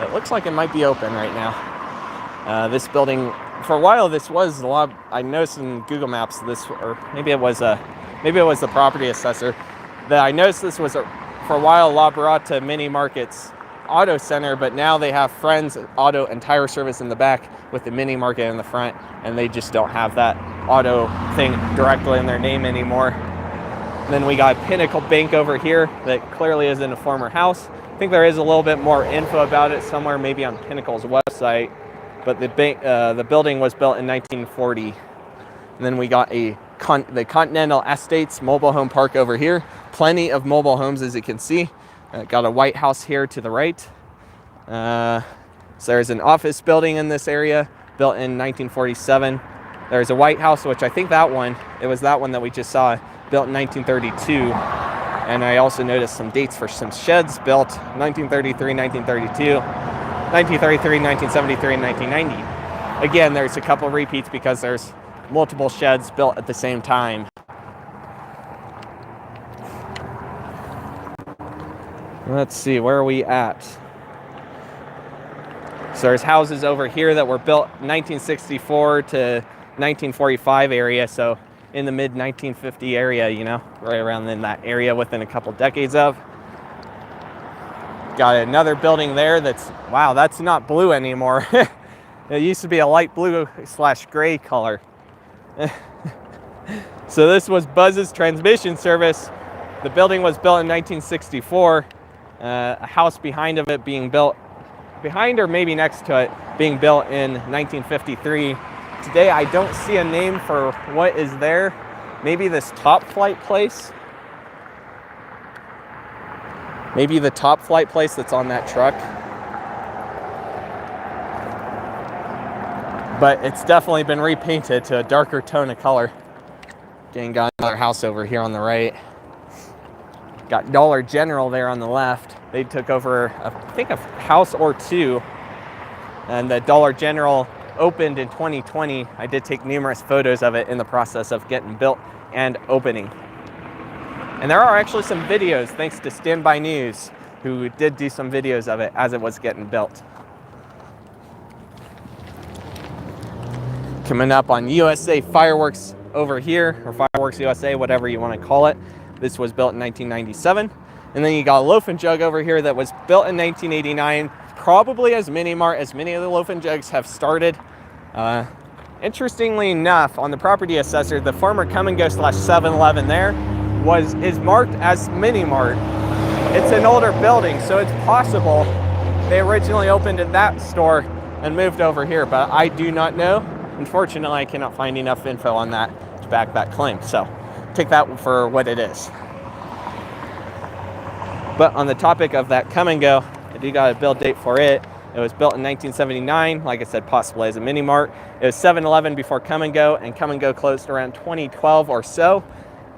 It looks like it might be open right now. This building, for a while, this was I noticed in Google Maps or maybe it was the property assessor, that I noticed this was for a while La Brita Mini Market's auto center, but now they have Friends Auto and Tire Service in the back with the Mini Market in the front, and they just don't have that auto thing directly in their name anymore. And then we got Pinnacle Bank over here that clearly is in a former house. I think there is a little bit more info about it somewhere, maybe on Pinnacle's website, but the building was built in 1940. And then we got the Continental Estates mobile home park over here. Plenty of mobile homes, as you can see. Got a White House here to the right. So there's an office building in this area, built in 1947. There's a White House, which I think it was that one that we just saw, built in 1932. And I also noticed some dates for some sheds built 1933, 1932, 1933, 1973, and 1990. Again, there's a couple repeats because there's multiple sheds built at the same time. Let's see, where are we at? So there's houses over here that were built 1964 to 1945 area, so in the mid 1950 area, you know, right around in that area within a couple decades of. Got another building there that's, wow, that's not blue anymore. It used to be a light blue / gray color. So this was Buzz's transmission service. The building was built in 1964. A house behind of it being built, behind or maybe next to it, being built in 1953. Today I don't see a name for what is there. Maybe this Top Flight place. Maybe the Top Flight place that's on that truck. But it's definitely been repainted to a darker tone of color. Again, got another house over here on the right. Got Dollar General there on the left. They took over, I think, a house or two. And the Dollar General opened in 2020. I did take numerous photos of it in the process of getting built and opening. And there are actually some videos, thanks to Standby News, who did do some videos of it as it was getting built. Coming up on USA Fireworks over here, or Fireworks USA, whatever you want to call it. This was built in 1997. And then you got Loaf Jug over here that was built in 1989, probably as Mini Mart, as many of the Loaf Jugs have started. Interestingly enough, on the property assessor, the former Come and Go / 7-Eleven there is marked as Mini Mart. It's an older building, so it's possible they originally opened in that store and moved over here, but I do not know. Unfortunately, I cannot find enough info on that to back that claim, so take that for what it is. But on the topic of that Come and Go, I do got a build date for it. It was built in 1979, like I said, possibly as a Mini Mart. It was 7-Eleven before Come and Go closed around 2012 or so.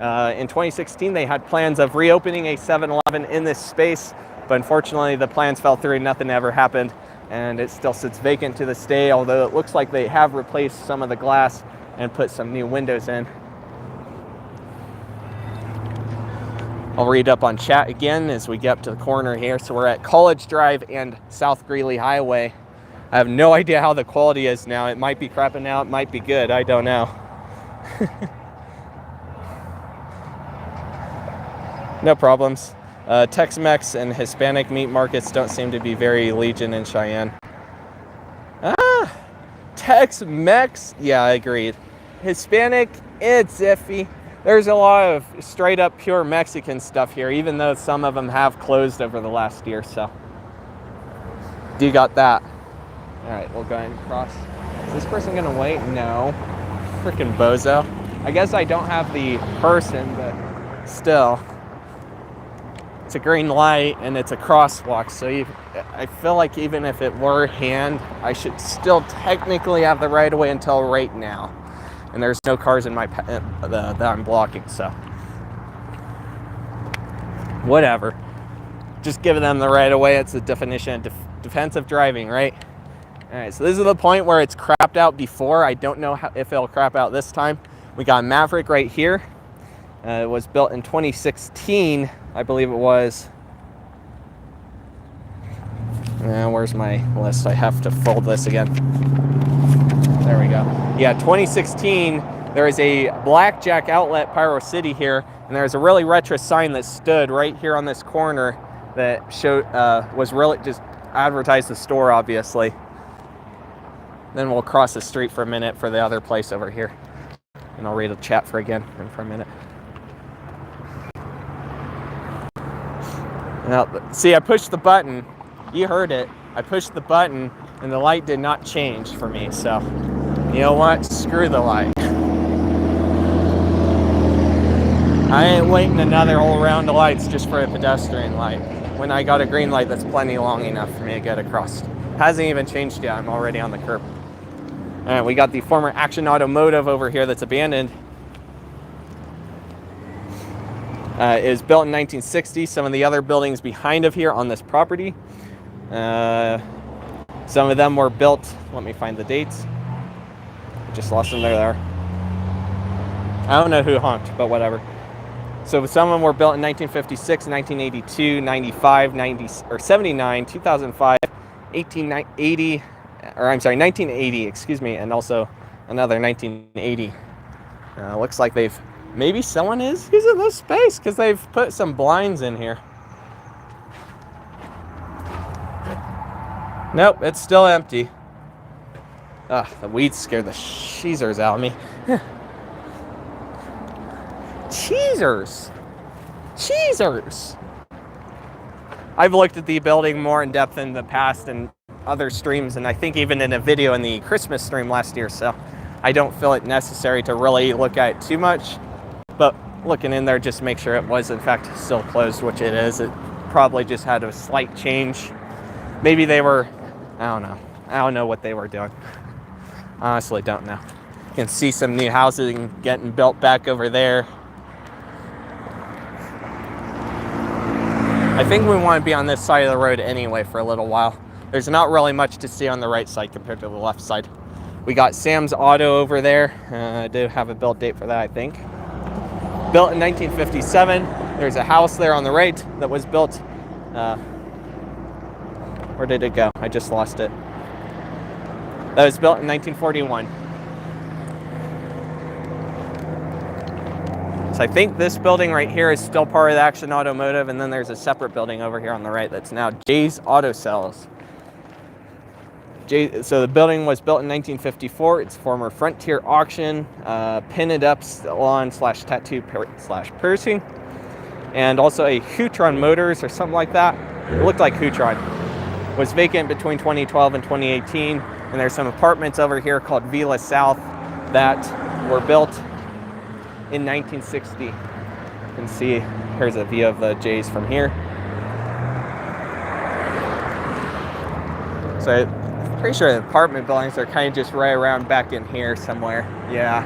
In 2016, they had plans of reopening a 7-Eleven in this space, but unfortunately the plans fell through, nothing ever happened, and it still sits vacant to this day, although it looks like they have replaced some of the glass and put some new windows in. I'll read up on chat again as we get up to the corner here. So we're at College Drive and South Greeley Highway. I have no idea how the quality is now. It might be crapping out, it might be good, I don't know. No problems. Tex-Mex and Hispanic meat markets don't seem to be very legion in Cheyenne. Tex-Mex, yeah, I agreed. Hispanic, it's iffy. There's a lot of straight up pure Mexican stuff here, even though some of them have closed over the last year, so. Do got that. All right, we'll go ahead and cross. Is this person gonna wait? No. Freaking bozo. I guess I don't have the person, but still. It's a green light and it's a crosswalk, so I feel like even if it were hand, I should still technically have the right of way until right now. And there's no cars in my that I'm blocking, so whatever. Just giving them the right of way. It's the definition of defensive driving, right? All right, so this is the point where it's crapped out before. I don't know if it'll crap out this time. We got Maverick right here. It was built in 2016, I believe it was. Where's my list? I have to fold this again. There we go. Yeah, 2016, there is a Blackjack outlet, Pyro City here, and there's a really retro sign that stood right here on this corner that showed, was really just advertised the store, obviously. Then we'll cross the street for a minute for the other place over here. And I'll read a chat for a minute. Now, see, I pushed the button. You heard it. I pushed the button, and the light did not change for me, so you know what? Screw the light. I ain't waiting another whole round of lights just for a pedestrian light. When I got a green light, that's plenty long enough for me to get across. Hasn't even changed yet. I'm already on the curb. All right, we got the former Action Automotive over here that's abandoned. It was built in 1960. Some of the other buildings behind of here on this property. Some of them were built, let me find the dates. I just lost them there. I don't know who honked, but whatever. So some of them were built in 1956, 1982, 95, 90, or 79, 2005, 1880, or I'm sorry, 1980, excuse me, and also another 1980. Looks like they've, maybe someone is using this space because they've put some blinds in here. Nope, it's still empty. Ugh, the weeds scared the cheesers out of me. Cheesers! Cheesers! I've looked at the building more in depth in the past and other streams, and I think even in a video in the Christmas stream last year, so I don't feel it necessary to really look at it too much. But looking in there, just make sure it was in fact still closed, which it is. It probably just had a slight change. Maybe they were, I don't know. I don't know what they were doing. Honestly, don't know. You can see some new housing getting built back over there. I think we want to be on this side of the road anyway for a little while. There's not really much to see on the right side compared to the left side. We got Sam's Auto over there. I do have a build date for that, I think. Built in 1957. There's a house there on the right that was built. Where did it go? I just lost it. That was built in 1941. So I think this building right here is still part of the Action Automotive, and then there's a separate building over here on the right that's now Jay's Auto Sales. So the building was built in 1954. It's former Frontier Auction, Pin-It Up Salon / Tattoo / Piercing, and also a Hutron Motors or something like that. It looked like Hutron. Was vacant between 2012 and 2018, and there's some apartments over here called Villa South that were built in 1960. You can see here's a view of the J's from here. So I'm pretty sure the apartment buildings are kind of just right around back in here somewhere. Yeah,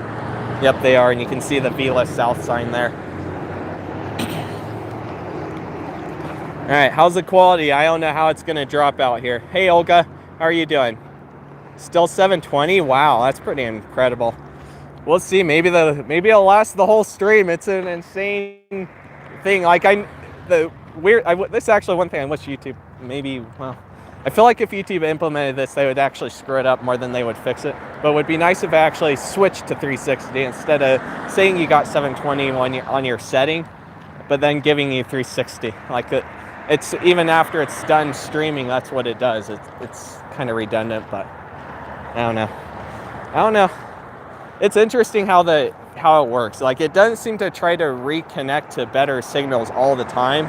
yep, they are, and you can see the Villa South sign there. All right, how's the quality? I don't know how it's gonna drop out here. Hey Olga, how are you doing? Still 720? Wow, that's pretty incredible. We'll see. Maybe it'll last the whole stream. It's an insane thing. Like this is actually one thing I wish YouTube maybe. Well, I feel like if YouTube implemented this, they would actually screw it up more than they would fix it. But it would be nice if I actually switched to 360 instead of saying you got 720 on your setting, but then giving you 360. Like it's even after it's done streaming, that's what it does. It's kind of redundant, but I don't know. It's interesting how it works. Like it doesn't seem to try to reconnect to better signals all the time,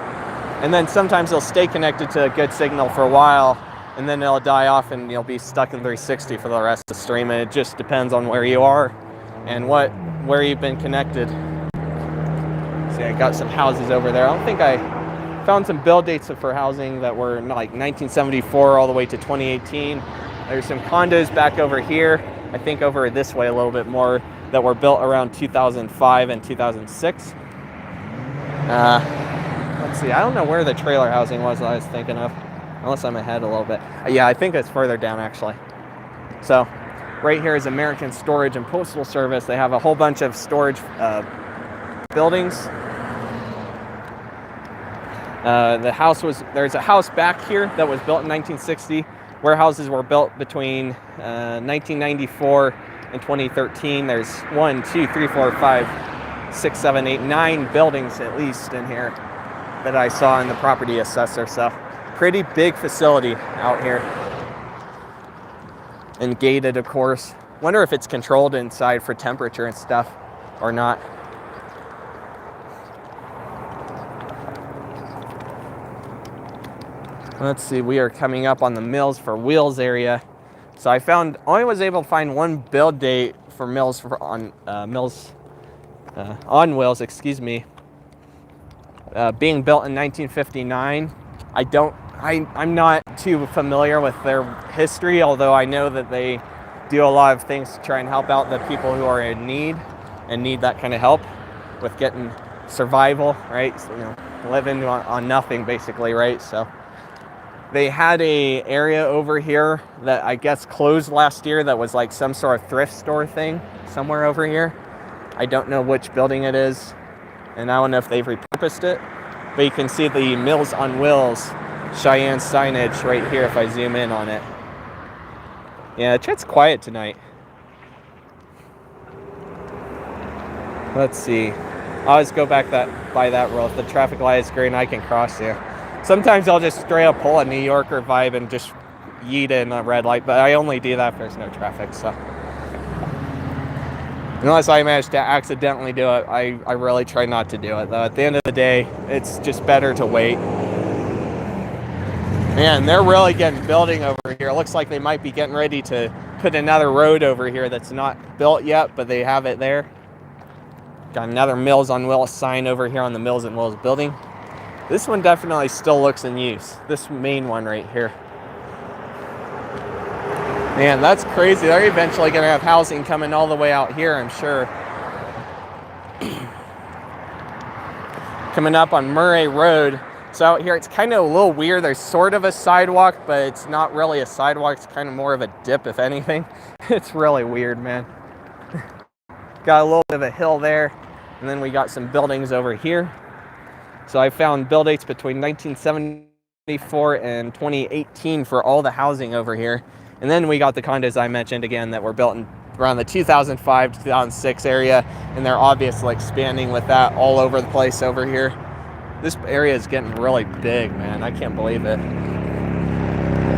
and then sometimes it'll stay connected to a good signal for a while, and then it'll die off, and you'll be stuck in 360 for the rest of the stream. And it just depends on where you are and where you've been connected. See, I got some houses over there. I don't think I found some build dates for housing that were like 1974 all the way to 2018. There's some condos back over here. I think over this way a little bit more that were built around 2005 and 2006. Let's see, I don't know where the trailer housing was that I was thinking of, unless I'm ahead a little bit. Yeah, I think it's further down actually. So right here is American Storage and Postal Service. They have a whole bunch of storage buildings. There's a house back here that was built in 1960. Warehouses were built between 1994 and 2013. There's 1, 2, 3, 4, 5, 6, 7, 8, 9 buildings at least in here that I saw in the property assessor. So pretty big facility out here. And gated, of course. Wonder if it's controlled inside for temperature and stuff or not. Let's see, we are coming up on the Mills for Wheels area. So I only was able to find one build date for Mills on Wheels, excuse me. being built in 1959. I'm not too familiar with their history, although I know that they do a lot of things to try and help out the people who are in need and need that kind of help with getting survival, right? So, you know, living on nothing basically, right? So they had a area over here that I guess closed last year that was like some sort of thrift store thing somewhere over here. I don't know which building it is, and I don't know if they've repurposed it, but you can see the Meals on Wheels Cheyenne signage right here if I zoom in on it. Yeah, it's quiet tonight. Let's see. I always go back by that road. If the traffic light is green, I can cross here. Sometimes I'll just straight up pull a New Yorker vibe and just yeet in a red light, but I only do that if there's no traffic, so. Unless I manage to accidentally do it, I really try not to do it, though. At the end of the day, it's just better to wait. Man, they're really getting building over here. It looks like they might be getting ready to put another road over here that's not built yet, but they have it there. Got another Meals on Wheels sign over here on the Meals on Wheels building. This one definitely still looks in use. This main one right here. Man, that's crazy. They're eventually going to have housing coming all the way out here, I'm sure. Coming up on Murray Road. So out here, it's kind of a little weird. There's sort of a sidewalk, but it's not really a sidewalk. It's kind of more of a dip, if anything. It's really weird, man. Got a little bit of a hill there, and then we got some buildings over here. So I found build dates between 1974 and 2018 for all the housing over here. And then we got the condos I mentioned again that were built in around the 2005 to 2006 area, and they're obviously expanding with that all over the place over here. This area is getting really big, man. I can't believe it.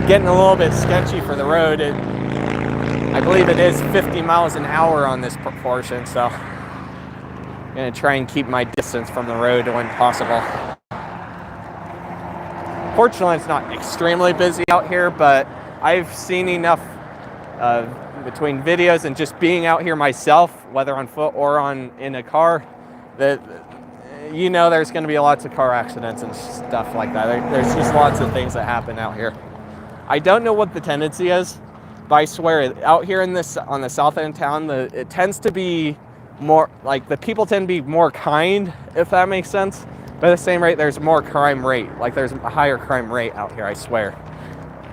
Getting a little bit sketchy for the road. I believe it is 50 miles an hour on this portion, so I'm gonna try and keep my distance from the road when possible. Fortunately, it's not extremely busy out here, but I've seen enough between videos and just being out here myself, whether on foot or in a car, that you know there's going to be lots of car accidents and stuff like that. There's just lots of things that happen out here. I don't know what the tendency is, but I swear out here on the south end of town, it tends to be more like the people tend to be more kind, if that makes sense. But at the same rate, there's more crime rate. Like there's a higher crime rate out here, I swear.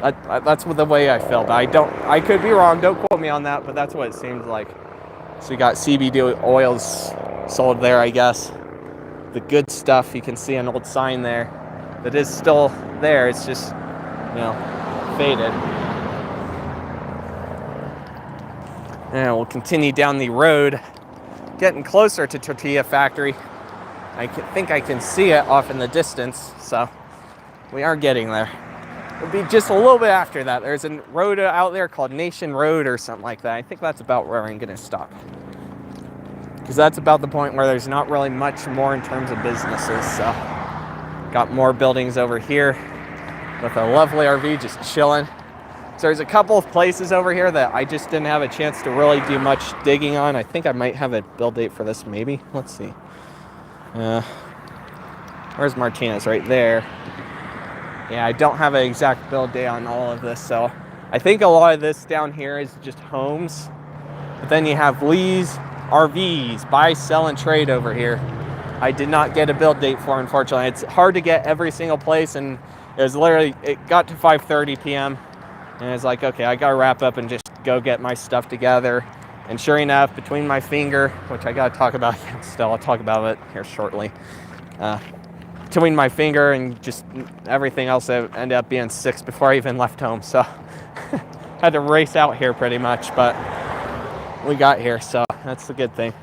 That's the way I feel, but I could be wrong. Don't quote me on that, but that's what it seems like. So we got CBD oils sold there, I guess. The good stuff, you can see an old sign there that is still there. It's just, you know, faded. And we'll continue down the road, getting closer to Tortilla Factory. I think I can see it off in the distance, so we are getting there. It'll be just a little bit after that. There's a road out there called Nation Road or something like that. I think that's about where I'm gonna stop, because that's about the point where there's not really much more in terms of businesses. So got more buildings over here with a lovely RV just chilling. So there's a couple of places over here that I just didn't have a chance to really do much digging on. I think I might have a build date for this, maybe. Let's see. Where's Martinez? Right there. Yeah, I don't have an exact build date on all of this, so I think a lot of this down here is just homes. But then you have Lee's RVs, buy, sell, and trade over here. I did not get a build date for, unfortunately. It's hard to get every single place, and it got to 5:30 p.m. and it's like, okay, I gotta wrap up and just go get my stuff together. And sure enough, between my finger, which I gotta talk about still, I'll talk about it here shortly. Between my finger and just everything else, I ended up being 6 before I even left home. So had to race out here pretty much, but we got here, so that's a good thing.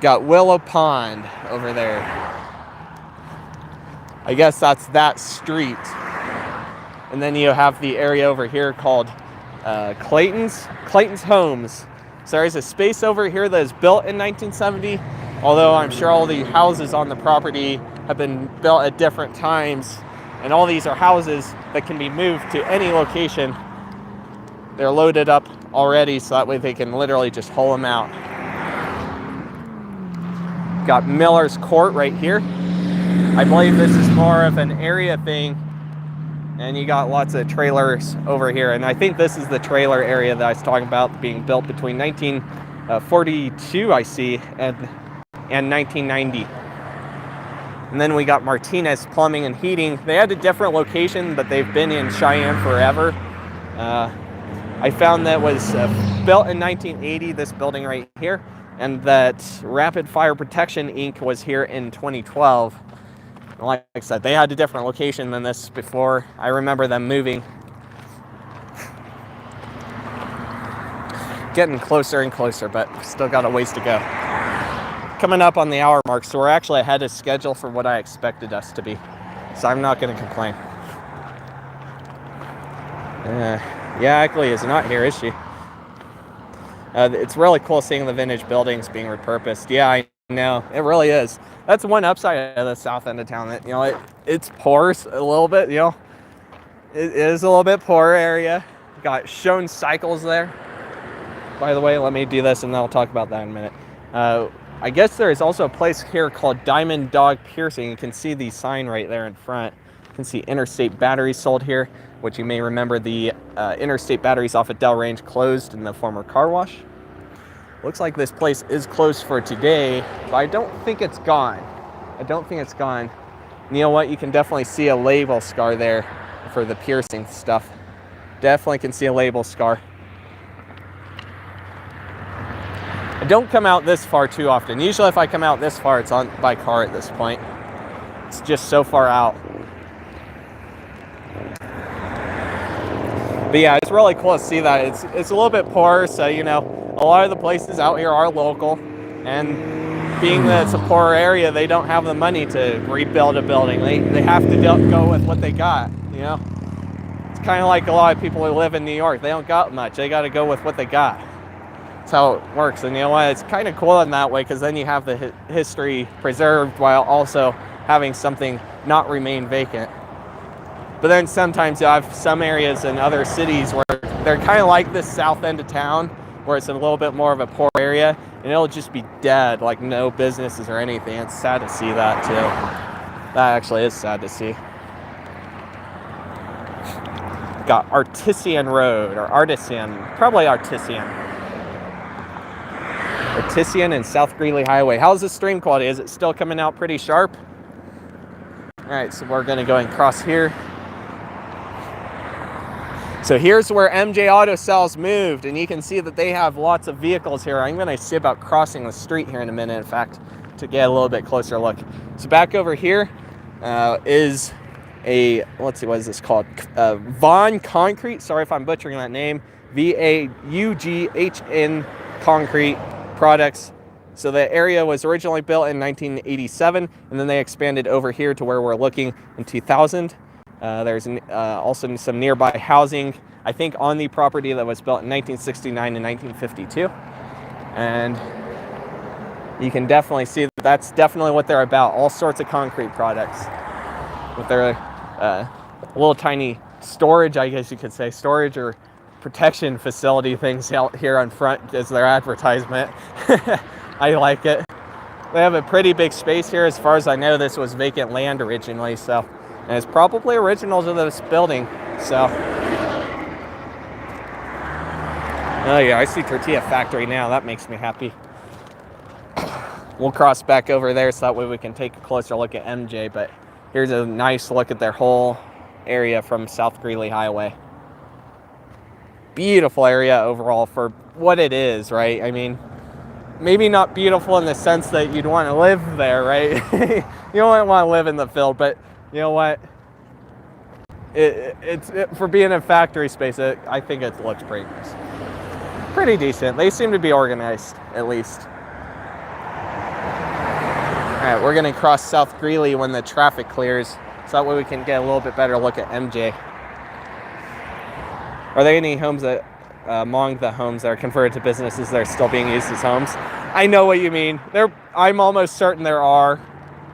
Got Willow Pond over there. I guess that's that street. And then you have the area over here called Clayton's Homes. So there's a space over here that is built in 1970, although I'm sure all the houses on the property have been built at different times, and all these are houses that can be moved to any location. They're loaded up already, so that way they can literally just haul them out. Got Miller's Court right here. I believe this is more of an area thing, and you got lots of trailers over here. And I think this is the trailer area that I was talking about being built between 1942, I see, and 1990. And then we got Martinez Plumbing and Heating. They had a different location, but they've been in Cheyenne forever. I found that was built in 1980, this building right here, and that Rapid Fire Protection Inc. was here in 2012. Like I said, they had a different location than this before. I remember them moving. Getting closer and closer, but still got a ways to go. Coming up on the hour mark, so we're actually ahead of schedule for what I expected us to be. So I'm not going to complain. Yeah, Ackley is not here, is she? It's really cool seeing the vintage buildings being repurposed. Yeah, I know. It really is. That's one upside of the south end of town. That, you know, it's poor a little bit, you know. It is a little bit poor area. Got shown cycles there. By the way, let me do this and then I'll talk about that in a minute. I guess there is also a place here called Diamond Dog Piercing. You can see the sign right there in front. You can see Interstate Batteries sold here, which you may remember the Interstate Batteries off at Del Range closed in the former car wash. Looks like this place is closed for today, but I don't think it's gone. And you know what? You can definitely see a label scar there for the piercing stuff. Definitely can see a label scar. I don't come out this far too often. Usually if I come out this far, it's on by car at this point. It's just so far out. But yeah, it's really cool to see that. It's a little bit poor, so you know, a lot of the places out here are local, and being that it's a poor area, they don't have the money to rebuild a building. They have to go with what they got, you know? It's kind of like a lot of people who live in New York. They don't got much. They got to go with what they got. That's how it works. And you know what? It's kind of cool in that way, because then you have the history preserved while also having something not remain vacant. But then sometimes you have some areas in other cities where they're kind of like this south end of town, where it's a little bit more of a poor area, and it'll just be dead, like no businesses or anything. It's sad to see that too. That actually is sad to see. Got Artisan Road, or Artisan, probably Artisan. Artisan and South Greeley Highway. How's the stream quality? Is it still coming out pretty sharp? All right, so we're gonna go and cross here. So here's where MJ Auto Sales moved, and you can see that they have lots of vehicles here. I'm gonna see about crossing the street here in a minute, in fact, to get a little bit closer look. So back over here is a, let's see, what is this called? Vaughn Concrete, sorry if I'm butchering that name. VAUGHN Concrete Products. So the area was originally built in 1987, and then they expanded over here to where we're looking in 2000. There's also some nearby housing, I think, on the property that was built in 1969 and 1952. And you can definitely see that that's definitely what they're about. All sorts of concrete products with their little tiny storage, I guess you could say, storage or protection facility things out here on front as their advertisement. I like it. They have a pretty big space here. As far as I know, this was vacant land originally, so, and it's probably original to this building, so. Oh yeah, I see Tortilla Factory now. That makes me happy. We'll cross back over there so that way we can take a closer look at MJ, but here's a nice look at their whole area from South Greeley Highway. Beautiful area overall for what it is, right? I mean, maybe not beautiful in the sense that you'd want to live there, right? You don't want to live in the field, but you know what? It's for being a factory space, I think it looks pretty nice. Pretty decent. They seem to be organized, at least. All right, we're gonna cross South Greeley when the traffic clears, so that way we can get a little bit better look at MJ. Are there any homes that, among the homes that are converted to businesses that are still being used as homes? I know what you mean. I'm almost certain there are.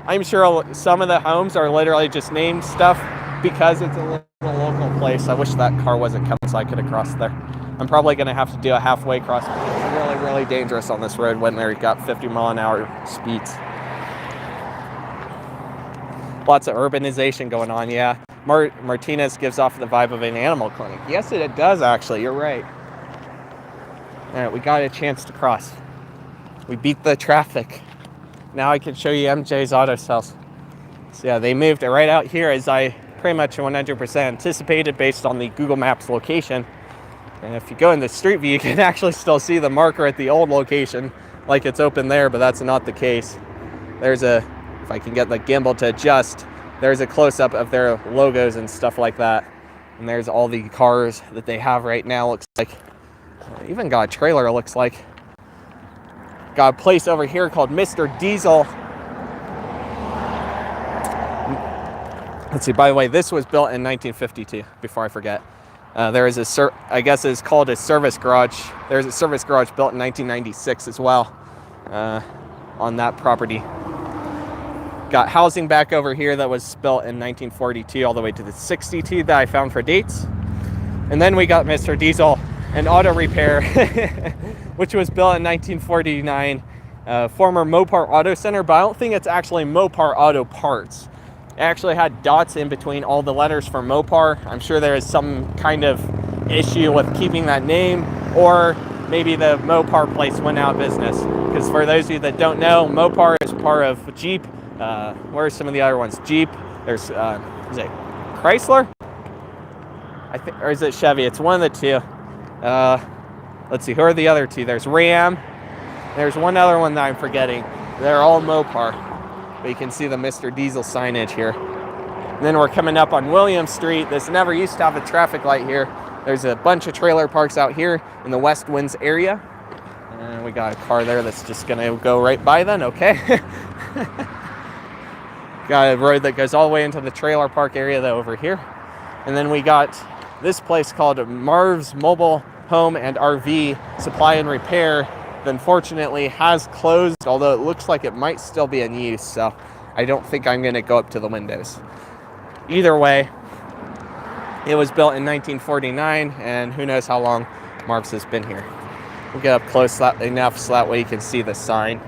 I'm sure some of the homes are literally just named stuff because it's a little local place. I wish that car wasn't coming so I could have crossed there. I'm probably gonna have to do a halfway cross because it's really, really dangerous on this road when they've got 50 mile an hour speeds. Lots of urbanization going on, yeah. Martinez gives off the vibe of an animal clinic. Yes, it does, actually. You're right. All right, we got a chance to cross. We beat the traffic. Now I can show you MJ's auto sales. So yeah, they moved it right out here as I pretty much 100% anticipated based on the Google Maps location. And if you go in the street view, you can actually still see the marker at the old location, like it's open there, but that's not the case. There's a, if I can get the gimbal to adjust, there's a close-up of their logos and stuff like that. And there's all the cars that they have right now. Looks like, even got a trailer, it looks like. Got a place over here called Mr. Diesel. Let's see, by the way, this was built in 1952, before I forget. There is a, I guess it's called a service garage. There's a service garage built in 1996 as well on that property. Got housing back over here that was built in 1942 all the way to the 62 that I found for dates. And then we got Mr. Diesel, an auto repair, which was built in 1949. Former M.O.P.A.R Auto Center, but I don't think it's actually M.O.P.A.R Auto Parts. It actually had dots in between all the letters for M.O.P.A.R. I'm sure there is some kind of issue with keeping that name, or maybe the M.O.P.A.R place went out of business. Because for those of you that don't know, M.O.P.A.R is part of Jeep. Where are some of the other ones? Jeep. There's, is it Chrysler? I think, or is it Chevy? It's one of the two. Let's see, who are the other two? There's Ram. There's one other one that I'm forgetting. They're all M.O.P.A.R. But you can see the Mr. Diesel signage here. And then we're coming up on William Street. This never used to have a traffic light here. There's a bunch of trailer parks out here in the West Winds area. And we got a car there that's just gonna go right by then, okay? Got a road that goes all the way into the trailer park area though over here. And then we got this place called Marv's Mobile Home and RV Supply and Repair that unfortunately has closed, although it looks like it might still be in use, so I don't think I'm gonna go up to the windows. Either way, it was built in 1949, and who knows how long Marv's has been here. We'll get up close enough so that way you can see the sign.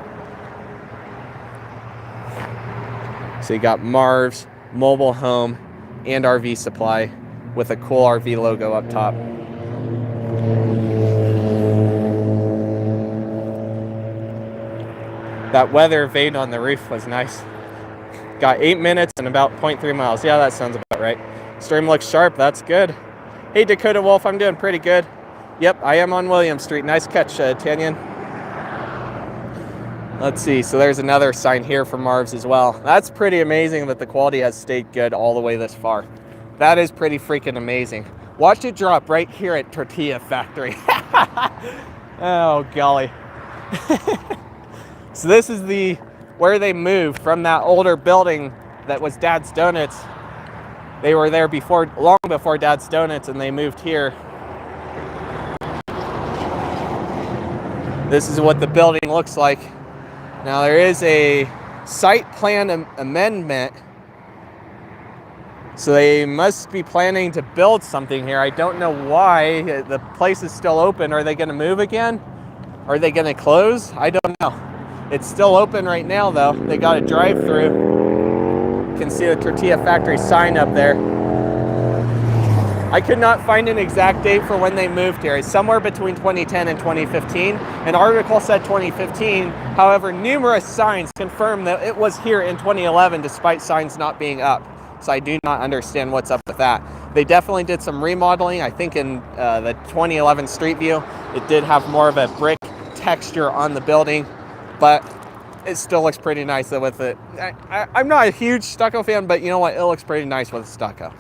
So you got Marv's Mobile Home and RV Supply with a cool RV logo up top. That weather vane on the roof was nice. Got 8 minutes and about 0.3 miles. Yeah, that sounds about right. Stream looks sharp, that's good. Hey Dakota Wolf, I'm doing pretty good. Yep, I am on William Street. Nice catch, Tanyan. Let's see, so there's another sign here for Marv's as well. That's pretty amazing that the quality has stayed good all the way this far. That is pretty freaking amazing. Watch it drop right here at Tortilla Factory. Oh, golly. So this is where they moved from that older building that was Dad's Donuts. They were there long before Dad's Donuts, and they moved here. This is what the building looks like. Now there is a site plan amendment, so they must be planning to build something here. I don't know why. The place is still open. Are they going to move again? Are they going to close? I don't know. It's still open right now though. They got a drive-through. You can see the Tortilla Factory sign up there. I could not find an exact date for when they moved here. It's somewhere between 2010 and 2015. An article said 2015. However, numerous signs confirm that it was here in 2011 despite signs not being up. So I do not understand what's up with that. They definitely did some remodeling. I think in the 2011 Street View, it did have more of a brick texture on the building, but it still looks pretty nice with it. I'm not a huge stucco fan, but you know what? It looks pretty nice with stucco.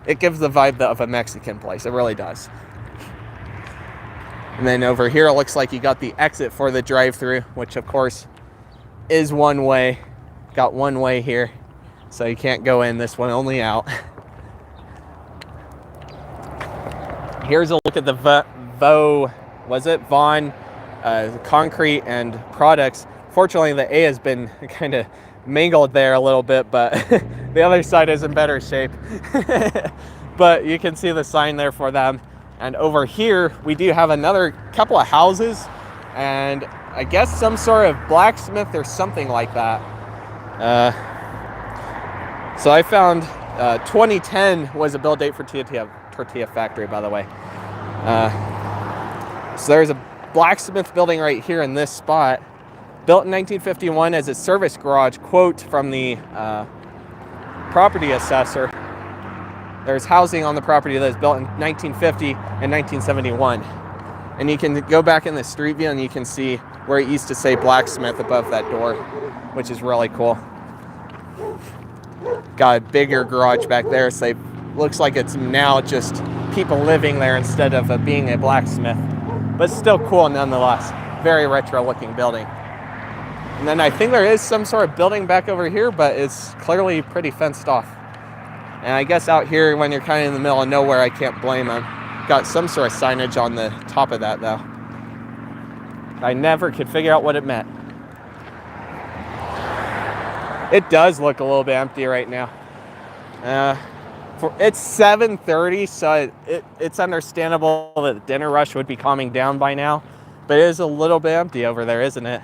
It gives the vibe of a Mexican place. It really does. And then over here, it looks like you got the exit for the drive-through, which of course is one way. Got one way here, so you can't go in, this one only out. Here's a look at the Vaughn concrete and products. Fortunately, the A has been kind of mangled there a little bit, but the other side is in better shape. But you can see the sign there for them. And over here, we do have another couple of houses, and I guess some sort of blacksmith or something like that. So I found 2010 was a build date for Tortilla Factory, by the way. So there's a blacksmith building right here in this spot, built in 1951 as a service garage. Quote from the property assessor: there's housing on the property that was built in 1950 and 1971. And you can go back in the street view and you can see where it used to say blacksmith above that door, which is really cool. Got a bigger garage back there, so it looks like it's now just people living there instead of being a blacksmith. But still cool nonetheless. Very retro looking building. And then I think there is some sort of building back over here, but it's clearly pretty fenced off. And I guess out here when you're kind of in the middle of nowhere, I can't blame them. Got some sort of signage on the top of that though. I never could figure out what it meant. It does look a little bit empty right now. It's 7:30, so it's understandable that the dinner rush would be calming down by now. But it is a little bit empty over there, isn't it?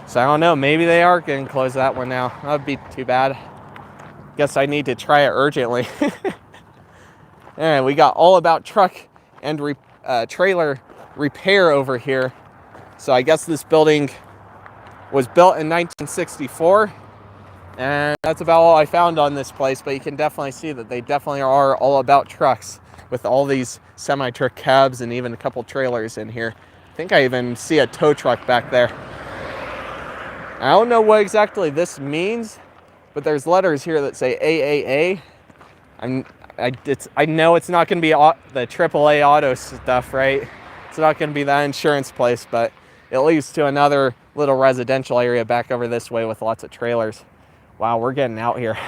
So I don't know, maybe they are going to close that one now. That would be too bad. Guess I need to try it urgently. And we got all about truck and trailer repair over here. So I guess this building was built in 1964, and that's about all I found on this place. But you can definitely see that they definitely are all about trucks, with all these semi-truck cabs and even a couple trailers in here. I think I even see a tow truck back there. I don't know what exactly this means, but there's letters here that say AAA. I know it's not going to be the AAA auto stuff, right? It's not going to be that insurance place, but it leads to another little residential area back over this way with lots of trailers. Wow, we're getting out here.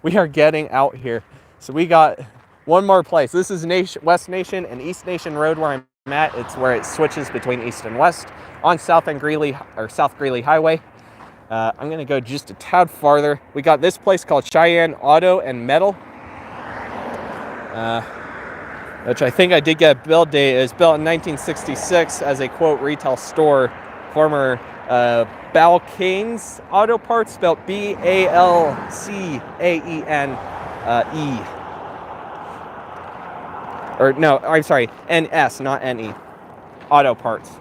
We are getting out here. So we got one more place. This is West Nation and East Nation Road where I'm at. It's where it switches between East and West on South Greeley Highway. I'm going to go just a tad farther. We got this place called Cayanne Auto and Metal, which I think I did get a build date. It was built in 1966 as a quote retail store. Former Balcane's Auto Parts, spelled B-A-L-C-A-E-N-E. Or no, I'm sorry, N-S, not N-E. Auto Parts.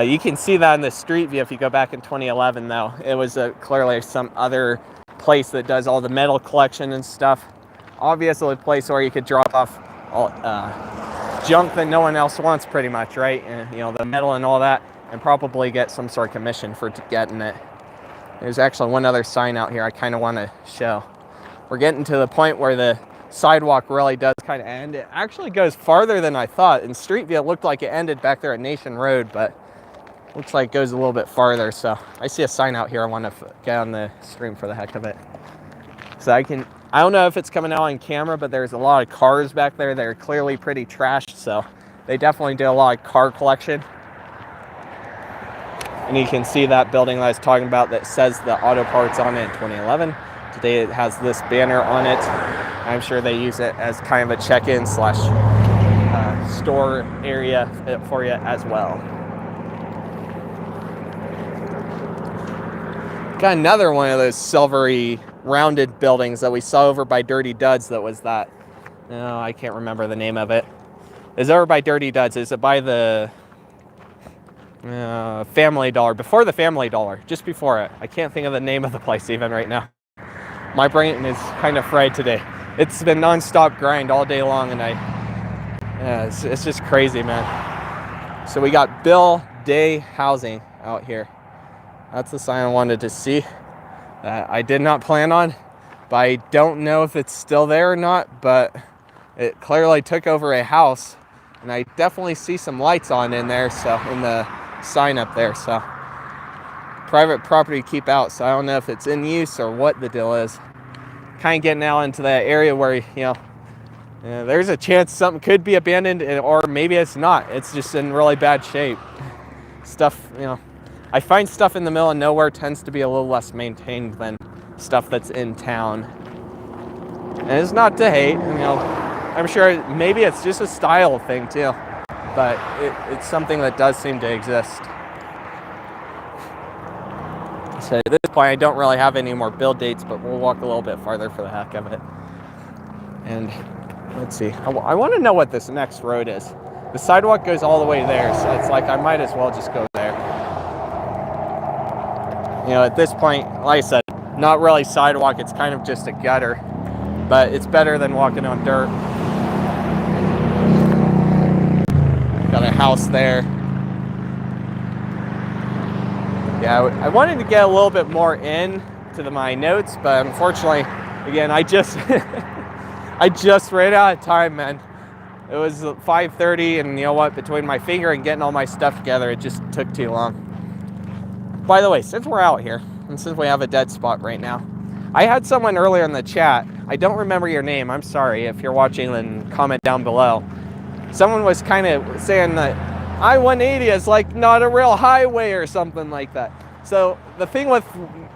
You can see that in the street view if you go back in 2011, though. It was clearly some other place that does all the metal collection and stuff. Obviously a place where you could drop off all junk that no one else wants, pretty much, right? And you know, the metal and all that, and probably get some sort of commission for getting it. There's actually one other sign out here I kind of want to show. We're getting to the point where the sidewalk really does kind of end. It actually goes farther than I thought. In street view, it looked like it ended back there at Nation Road, but looks like it goes a little bit farther. So I see a sign out here I want to get on the stream for the heck of it. So I don't know if it's coming out on camera, but there's a lot of cars back there that are clearly pretty trashed, so they definitely do a lot of car collection. And you can see that building that I was talking about that says the Auto Parts on it in 2011. Today it has this banner on it. I'm sure they use it as kind of a check-in / store area for you as well. Got another one of those silvery rounded buildings that we saw over by Dirty Duds. That was that. No, I can't remember the name of it. It's over by Dirty Duds. Is it by the Family Dollar? Before the Family Dollar, just before it. I can't think of the name of the place even right now. My brain is kind of fried today. It's been non-stop grind all day long, and it's just crazy, man. So we got Bill Day Housing out here. That's the sign I wanted to see. I did not plan on, but I don't know if it's still there or not, but it clearly took over a house, and I definitely see some lights on in there, so in the sign up there. So private property to keep out, so I don't know if it's in use or what the deal is. Kind of getting out into that area where, there's a chance something could be abandoned, or maybe it's not. It's just in really bad shape. Stuff, I find stuff in the middle of nowhere tends to be a little less maintained than stuff that's in town. And it's not to hate, I'm sure maybe it's just a style thing too, but it's something that does seem to exist. So this point, I don't really have any more build dates, but we'll walk a little bit farther for the heck of it. And let's see. I want to know what this next road is. The sidewalk goes all the way there, so it's like I might as well just go there. You know, at this point, like I said, not really sidewalk, it's kind of just a gutter, but it's better than walking on dirt. Got a house there. Yeah, I wanted to get a little bit more in to my notes, but unfortunately, again, I just I just ran out of time, man. It was 5:30, and you know what? Between my finger and getting all my stuff together, it just took too long. By the way, since we're out here, and since we have a dead spot right now, I had someone earlier in the chat. I don't remember your name. I'm sorry. If you're watching, then comment down below. Someone was kind of saying that I-180 is like not a real highway or something like that. So the thing with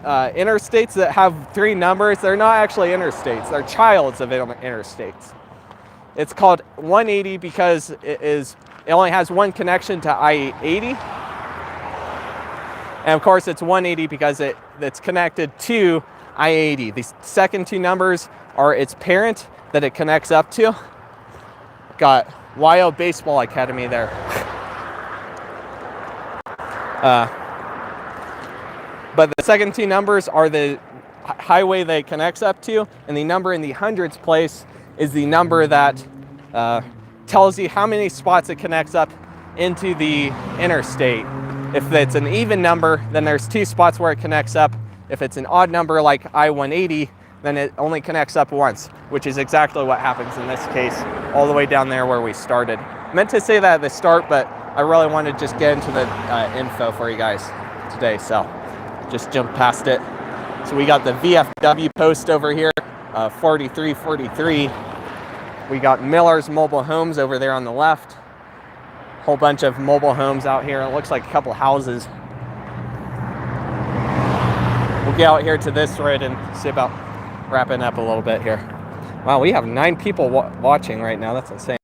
interstates that have 3 numbers, they're not actually interstates. They're childs of interstates. It's called 180 because it only has one connection to I-80. And of course it's 180 because it's connected to I-80. The second 2 numbers are its parent that it connects up to. Got YO Baseball Academy there. But the second 2 numbers are the highway that it connects up to, and the number in the hundreds place is the number that tells you how many spots it connects up into the interstate. If it's an even number, then there's 2 spots where it connects up. If it's an odd number like I-180, then it only connects up once, which is exactly what happens in this case, all the way down there where we started. Meant to say that at the start, but I really wanted to just get into the info for you guys today, so just jump past it. So we got the VFW post over here, 4343. We got Miller's Mobile Homes over there on the left. Whole bunch of mobile homes out here. It looks like a couple houses. We'll get out here to this road and see about wrapping up a little bit here. Wow, we have 9 people watching right now. That's insane.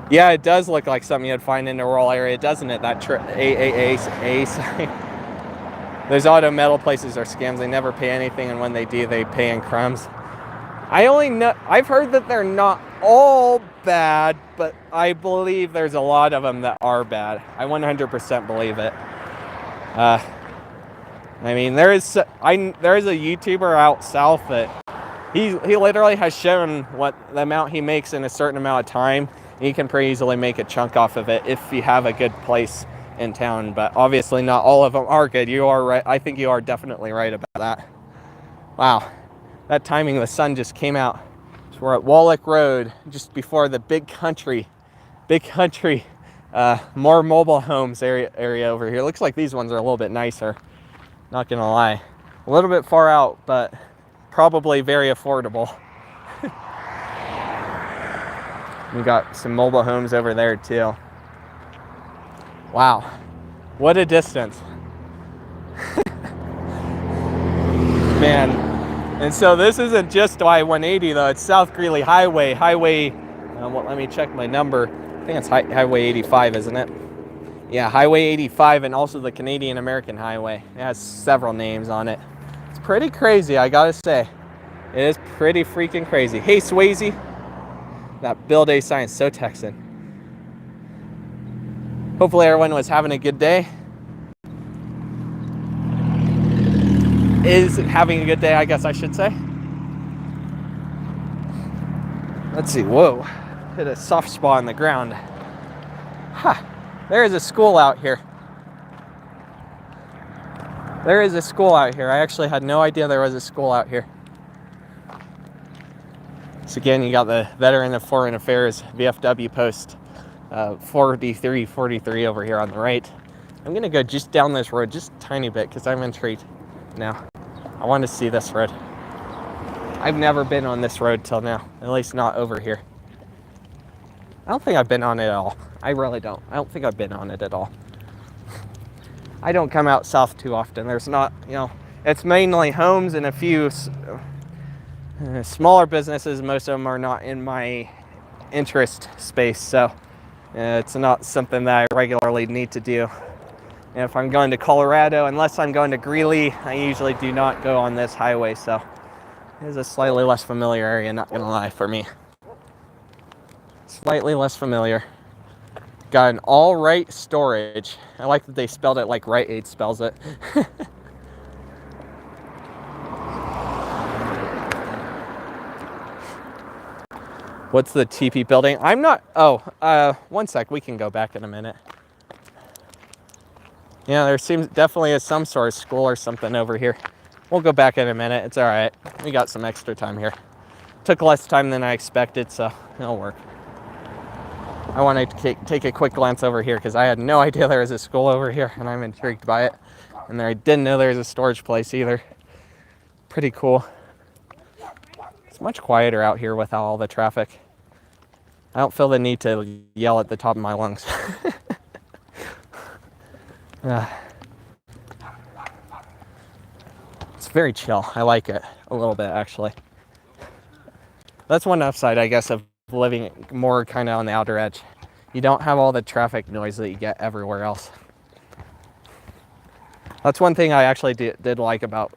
Yeah, it does look like something you'd find in a rural area, doesn't it? That AAA sign. Those auto metal places are scams. They never pay anything, and when they do, they pay in crumbs. I've heard that they're not all bad, but I believe there's a lot of them that are bad. I 100% believe it. I mean, there is a YouTuber out south that he literally has shown what the amount he makes in a certain amount of time. You can pretty easily make a chunk off of it if you have a good place in town, but obviously not all of them are good. You are right. I think you are definitely right about that. Wow, that timing, the sun just came out. So we're at Wallach Road, just before the big country, more mobile homes area over here. Looks like these ones are a little bit nicer, not gonna lie. A little bit far out, but probably very affordable. We got some mobile homes over there too. Wow, what a distance. Man, and so this isn't just I-180 though, it's South Greeley Highway. Well, let me check my number. I think it's Highway 85, isn't it? Yeah, Highway 85, and also the Canadian American Highway. It has several names on it. It's pretty crazy, I gotta say. It is pretty freaking crazy. Hey, Swayze. That Build A sign is so Texan. Hopefully everyone was having a good day. Is having a good day, I guess I should say. Let's see, whoa. Hit a soft spot on the ground. Ha, there is a school out here. There is a school out here. I actually had no idea there was a school out here. So again, you got the Veteran of Foreign Affairs VFW post, 4343 over here on the right. I'm gonna go just down this road just a tiny bit because I'm intrigued now. I want to see this road. I've never been on this road till now, at least not over here. I don't think I've been on it at all. I really don't. I don't think I've been on it at all. I don't come out south too often. There's not, it's mainly homes and a few smaller businesses. Most of them are not in my interest space, so it's not something that I regularly need to do. And if I'm going to Colorado, unless I'm going to Greeley, I usually do not go on this highway, so it is a slightly less familiar area, not gonna lie, for me. Slightly less familiar. Got an all right storage. I like that they spelled it like Rite Aid spells it. What's the TP building? I'm not, one sec, we can go back in a minute. Yeah, there seems definitely is some sort of school or something over here. We'll go back in a minute, it's all right. We got some extra time here. Took less time than I expected, so it'll work. I want to take a quick glance over here because I had no idea there was a school over here, and I'm intrigued by it. And I didn't know there was a storage place either. Pretty cool. It's much quieter out here without all the traffic. I don't feel the need to yell at the top of my lungs. It's very chill. I like it a little bit, actually. That's one upside, I guess, of living more kind of on the outer edge. You don't have all the traffic noise that you get everywhere else. That's one thing I actually did like about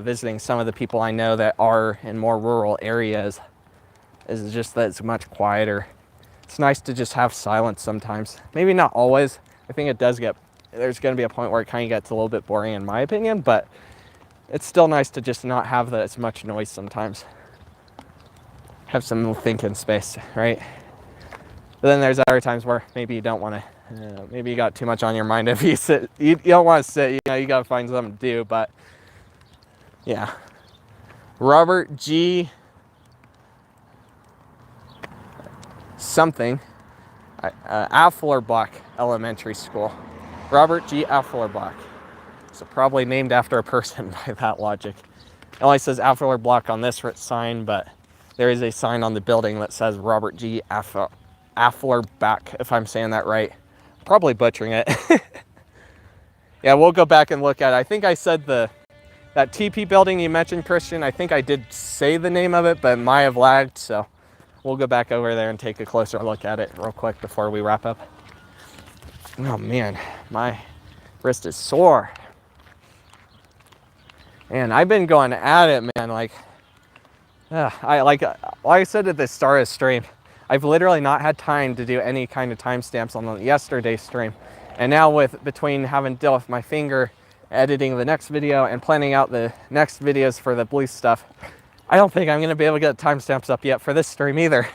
visiting some of the people I know that are in more rural areas, is just that it's much quieter. It's nice to just have silence sometimes. Maybe not always. I think it does get, there's going to be a point where it kind of gets a little bit boring in my opinion, but it's still nice to just not have as much noise sometimes. Have some thinking space, right? But then there's other times where maybe you don't want to, maybe you got too much on your mind. If you sit, you don't want to sit, you know, you got to find something to do, but yeah. Robert G. something, Afflerbach Elementary School. Robert G. Afflerbach. So probably named after a person by that logic. It only says Afflerbach on this sign, but there is a sign on the building that says Robert G. Afflerbach, if I'm saying that right. Probably butchering it. Yeah, we'll go back and look at it. I think I said that TP building you mentioned, Christian, I think I did say the name of it, but it might have lagged, so we'll go back over there and take a closer look at it real quick before we wrap up. Oh man, my wrist is sore. And I've been going at it, man. Like I said at the start of the stream, I've literally not had time to do any kind of timestamps on the yesterday's stream. And now between having to deal with my finger, editing the next video, and planning out the next videos for the blue stuff, I don't think I'm going to be able to get timestamps up yet for this stream either.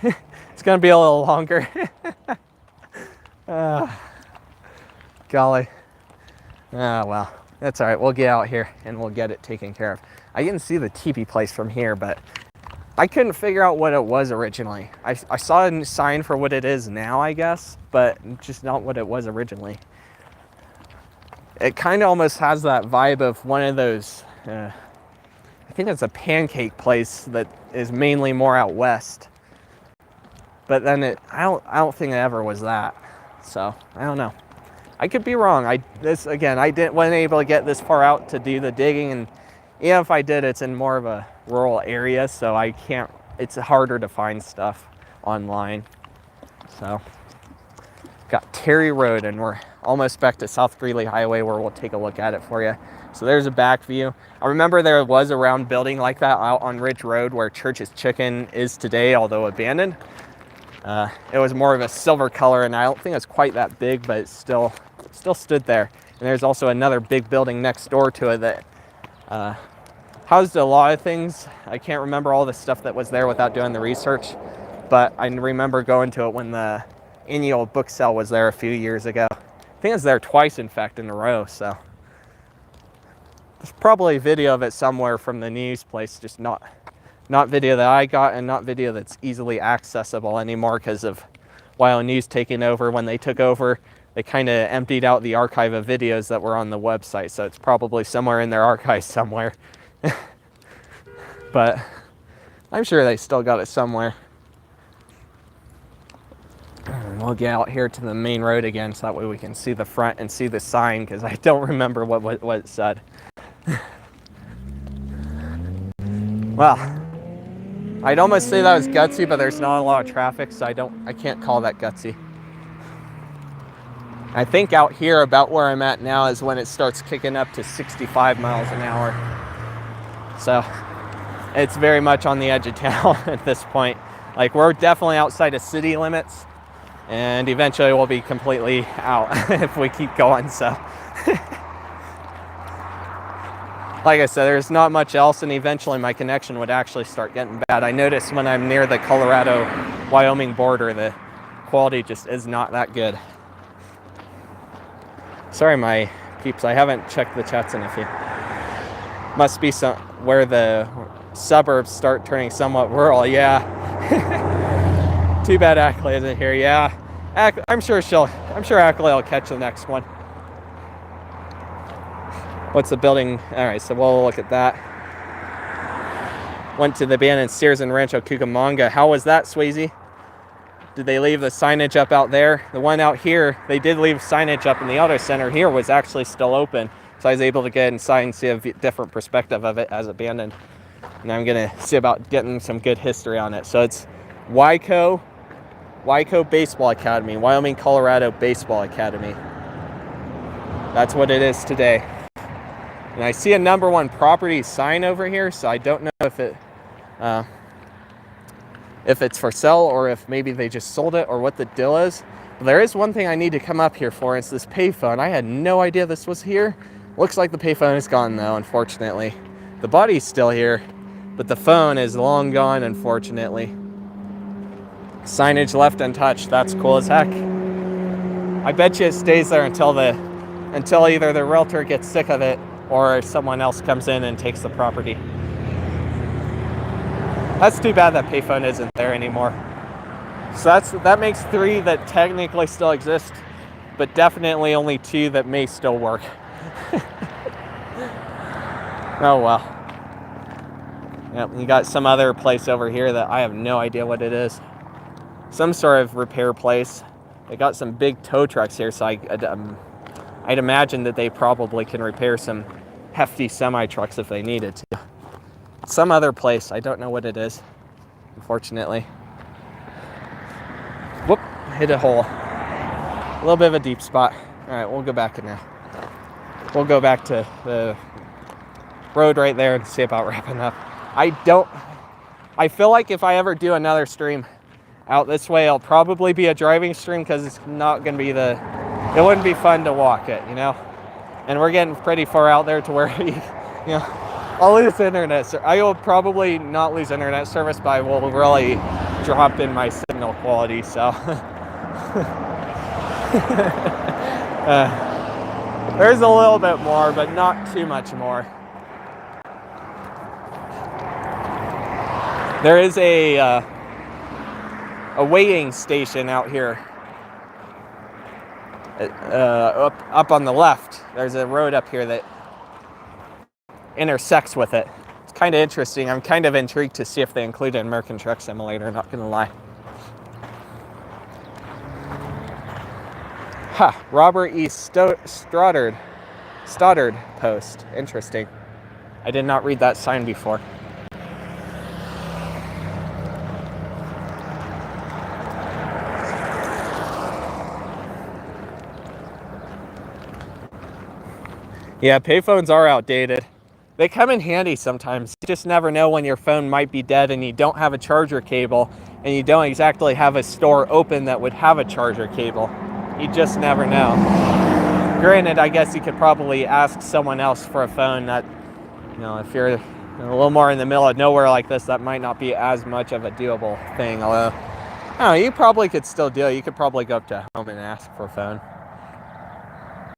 It's going to be a little longer. Golly. Well, that's all right. We'll get out here and we'll get it taken care of. I didn't see the teepee place from here, but I couldn't figure out what it was originally. I saw a sign for what it is now, I guess, but just not what it was originally. It kind of almost has that vibe of one of those, I think it's a pancake place that is mainly more out west. But then I don't think it ever was that. So, I don't know. I could be wrong. I wasn't able to get this far out to do the digging, and even if I did, it's in more of a rural area, so it's harder to find stuff online. So, got Terry Road, and we're almost back to South Greeley Highway where we'll take a look at it for you. So there's a back view. I remember there was a round building like that out on Ridge Road where Church's Chicken is today, although abandoned. It was more of a silver color, and I don't think it's quite that big, but it still stood there. And there's also another big building next door to it that housed a lot of things. I can't remember all the stuff that was there without doing the research, but I remember going to it when the annual book sale was there a few years ago. I think it was there twice, in fact, in a row, so. There's probably a video of it somewhere from the news place, just not video that I got and not video that's easily accessible anymore because of Wyoming News taking over. When they took over, they kind of emptied out the archive of videos that were on the website, so it's probably somewhere in their archives somewhere. But I'm sure they still got it somewhere. And we'll get out here to the main road again so that way we can see the front and see the sign, because I don't remember what it said. Well, I'd almost say that was gutsy, but there's not a lot of traffic, so I can't call that gutsy. I think out here about where I'm at now is when it starts kicking up to 65 miles an hour. So it's very much on the edge of town at this point. Like, we're definitely outside of city limits, and eventually we'll be completely out if we keep going. So like I said, there's not much else, and eventually my connection would actually start getting bad. I noticed when I'm near the Colorado-Wyoming border, the quality just is not that good. Sorry, my peeps, I haven't checked the chats in a few. Must be some where the suburbs start turning somewhat rural. Yeah. Too bad Ackley isn't here. Yeah. I'm sure Ackley will catch the next one. What's the building? All right, so we'll look at that. Went to the abandoned Sears in Rancho Cucamonga. How was that, Swayze? Did they leave the signage up out there? The one out here, they did leave signage up in the auto center here, was actually still open. So I was able to get inside and see a different perspective of it as abandoned. And I'm gonna see about getting some good history on it. So it's Wyco Baseball Academy, Wyoming-Colorado Baseball Academy. That's what it is today. And I see a #1 property sign over here, so I don't know if it's for sale or if maybe they just sold it or what the deal is. But there is one thing I need to come up here for. It's this payphone. I had no idea this was here. Looks like the payphone is gone though, unfortunately. The body's still here, but the phone is long gone, unfortunately. Signage left untouched. That's cool as heck. I bet you it stays there until either the realtor gets sick of it or someone else comes in and takes the property. That's too bad that payphone isn't there anymore. So that makes 3 that technically still exist, but definitely only 2 that may still work. Oh well. Yep, you got some other place over here that I have no idea what it is. Some sort of repair place. They got some big tow trucks here, so I'd imagine that they probably can repair some hefty semi-trucks if they needed to. Some other place, I don't know what it is, unfortunately. Whoop, hit a hole. A little bit of a deep spot. All right, we'll go back in now. We'll go back to the road right there and see about wrapping up. I feel like if I ever do another stream out this way, it'll probably be a driving stream because it's not going to be it wouldn't be fun to walk it, you know? And we're getting pretty far out there to where, I'll lose internet. I will probably not lose internet service, but I will really drop in my signal quality, so. There's a little bit more, but not too much more. There is a weighing station out here. Up on the left, there's a road up here that intersects with it. It's kind of interesting. I'm kind of intrigued to see if they include an American Truck Simulator, not gonna lie. Robert E. Stoddard post. Interesting. I did not read that sign before. Yeah, payphones are outdated. They come in handy sometimes. You just never know when your phone might be dead and you don't have a charger cable and you don't exactly have a store open that would have a charger cable. You just never know. Granted, I guess you could probably ask someone else for a phone that, if you're a little more in the middle of nowhere like this, that might not be as much of a doable thing. Although, I don't know, you probably could still do it. You could probably go up to home and ask for a phone.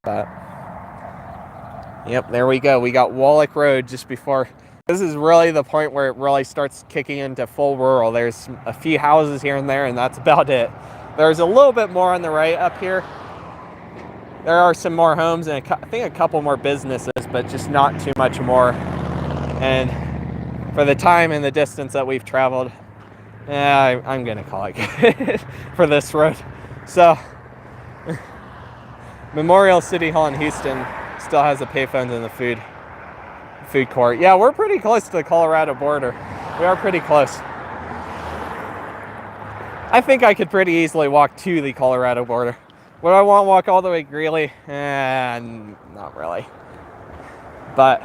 But yep, there we go. We got Wallach Road just before. This is really the point where it really starts kicking into full rural. There's a few houses here and there, and that's about it. There's a little bit more on the right up here. There are some more homes and I think a couple more businesses, but just not too much more. And for the time and the distance that we've traveled, I'm going to call it good for this road. So, Memorial City Hall in Houston still has the payphones in the food court. Yeah, we're pretty close to the Colorado border. We are pretty close. I think I could pretty easily walk to the Colorado border. Would I want to walk all the way to Greeley? Not really. But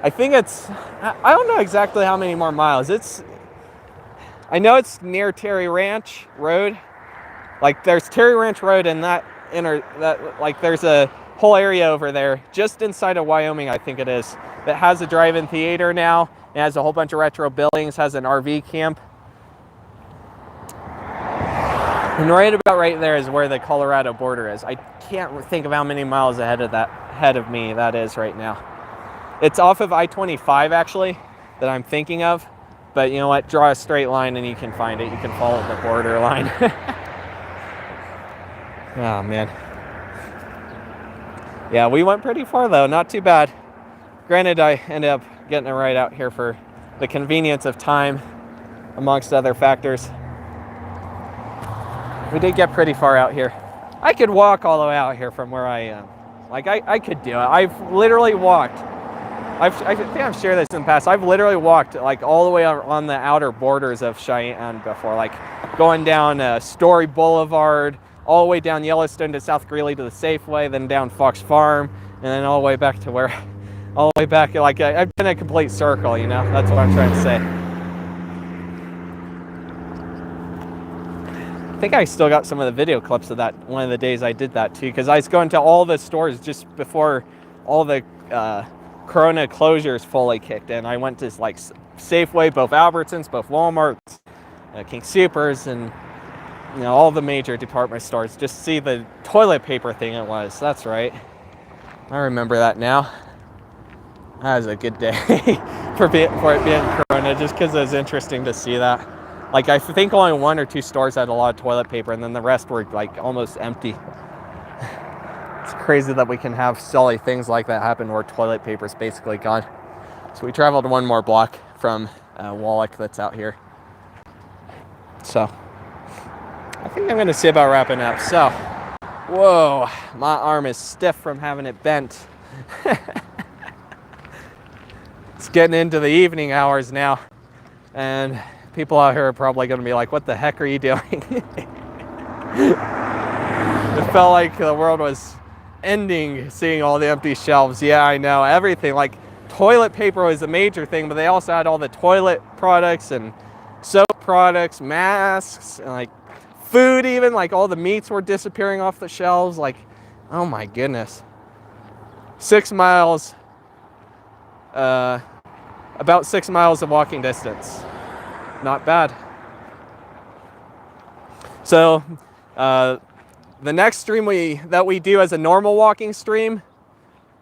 I think I don't know exactly how many more miles. I know it's near Terry Ranch Road. Like there's Terry Ranch Road and there's a whole area over there just inside of Wyoming, I think it is, that has a drive-in theater now. It has a whole bunch of retro buildings, has an RV camp. And right there is where the Colorado border is. I can't think of how many miles ahead of me that is right now. It's off of I-25 actually that I'm thinking of. But you know what? Draw a straight line and you can find it. You can follow the border line. Oh man. Yeah, we went pretty far though. Not too bad. Granted, I ended up getting a ride out here for the convenience of time, amongst other factors. We did get pretty far out here. I could walk all the way out here from where I am. Like, I could do it. I've literally walked. I think I've shared this in the past. I've literally walked, like, all the way on the outer borders of Cheyenne before. Like, going down Story Boulevard, all the way down Yellowstone to South Greeley to the Safeway, then down Fox Farm, and then all the way back to where... All the way back, like, I've been a complete circle, you know? That's what I'm trying to say. I think I still got some of the video clips of that one of the days I did that too, because I was going to all the stores just before all the Corona closures fully kicked in. I went to like Safeway, both Albertsons, both Walmarts, King Soopers, and you know, all the major department stores, just to see the toilet paper thing it was. That's right. I remember that now. That was a good day for it being Corona, just because it was interesting to see that. Like, I think only 1 or 2 stores had a lot of toilet paper, and then the rest were, like, almost empty. It's crazy that we can have silly things like that happen where toilet paper is basically gone. So we traveled 1 more block from Wallach that's out here. So, I think I'm going to see about wrapping up. So, whoa, my arm is stiff from having it bent. It's getting into the evening hours now, and people out here are probably going to be like, what the heck are you doing? It felt like the world was ending seeing all the empty shelves. Yeah, I know. Everything. Like, toilet paper was a major thing, but they also had all the toilet products and soap products, masks, and like food even. Like, all the meats were disappearing off the shelves. Like, oh my goodness. 6 miles, about 6 miles of walking distance. Not bad. So, the next stream that we do as a normal walking stream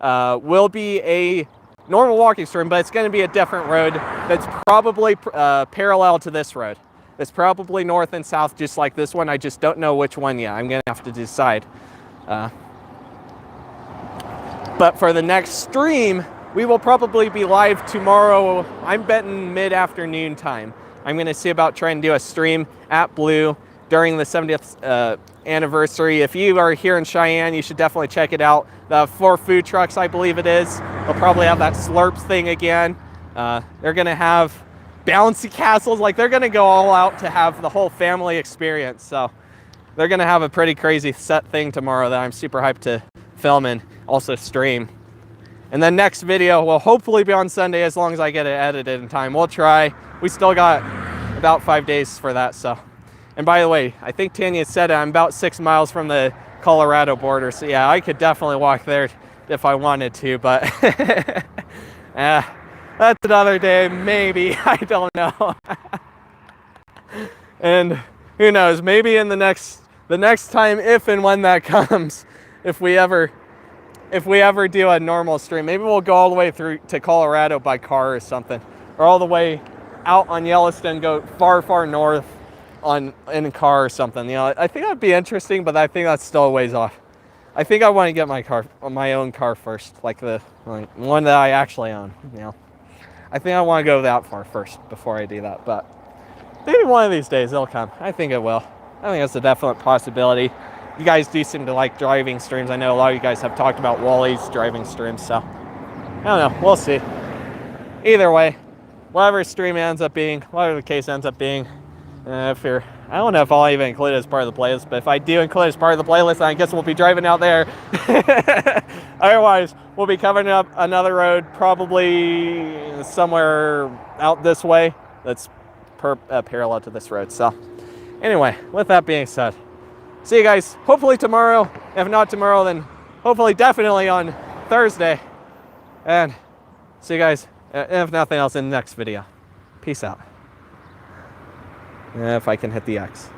will be a normal walking stream, but it's going to be a different road that's probably parallel to this road. It's probably north and south, just like this one. I just don't know which one yet. I'm going to have to decide. But for the next stream, we will probably be live tomorrow. I'm betting mid-afternoon time. I'm going to see about trying to do a stream at Blue during the 70th anniversary. If you are here in Cheyenne, you should definitely check it out. The 4 food trucks, I believe it is. They'll probably have that Slurps thing again. They're going to have bouncy castles. Like, they're going to go all out to have the whole family experience. So they're going to have a pretty crazy set thing tomorrow that I'm super hyped to film and also stream. And then next video will hopefully be on Sunday as long as I get it edited in time. We'll try. We still got about 5 days for that. So, and by the way, I think Tanya said it, I'm about 6 miles from the Colorado border. So yeah, I could definitely walk there if I wanted to, but that's another day, maybe. I don't know. And who knows, maybe in the next time, if and when that comes, if we ever do a normal stream, maybe we'll go all the way through to Colorado by car or something, or all the way out on Yellowstone, go far, far north in a car or something. You know, I think that'd be interesting, but I think that's still a ways off. I think I want to get my own car first, like the one that I actually own. You know, I think I want to go that far first before I do that. But maybe one of these days it'll come. I think it will. I think that's a definite possibility. You guys do seem to like driving streams. I know a lot of you guys have talked about Wally's driving streams, so I don't know. We'll see. Either way, whatever stream ends up being, whatever the case ends up being, I don't know if I'll even include it as part of the playlist, but if I do include it as part of the playlist, I guess we'll be driving out there. Otherwise, we'll be covering up another road, probably somewhere out this way that's parallel to this road. So anyway, with that being said, see you guys hopefully tomorrow. If not tomorrow, then hopefully definitely on Thursday. And see you guys, if nothing else, in the next video. Peace out. If I can hit the X.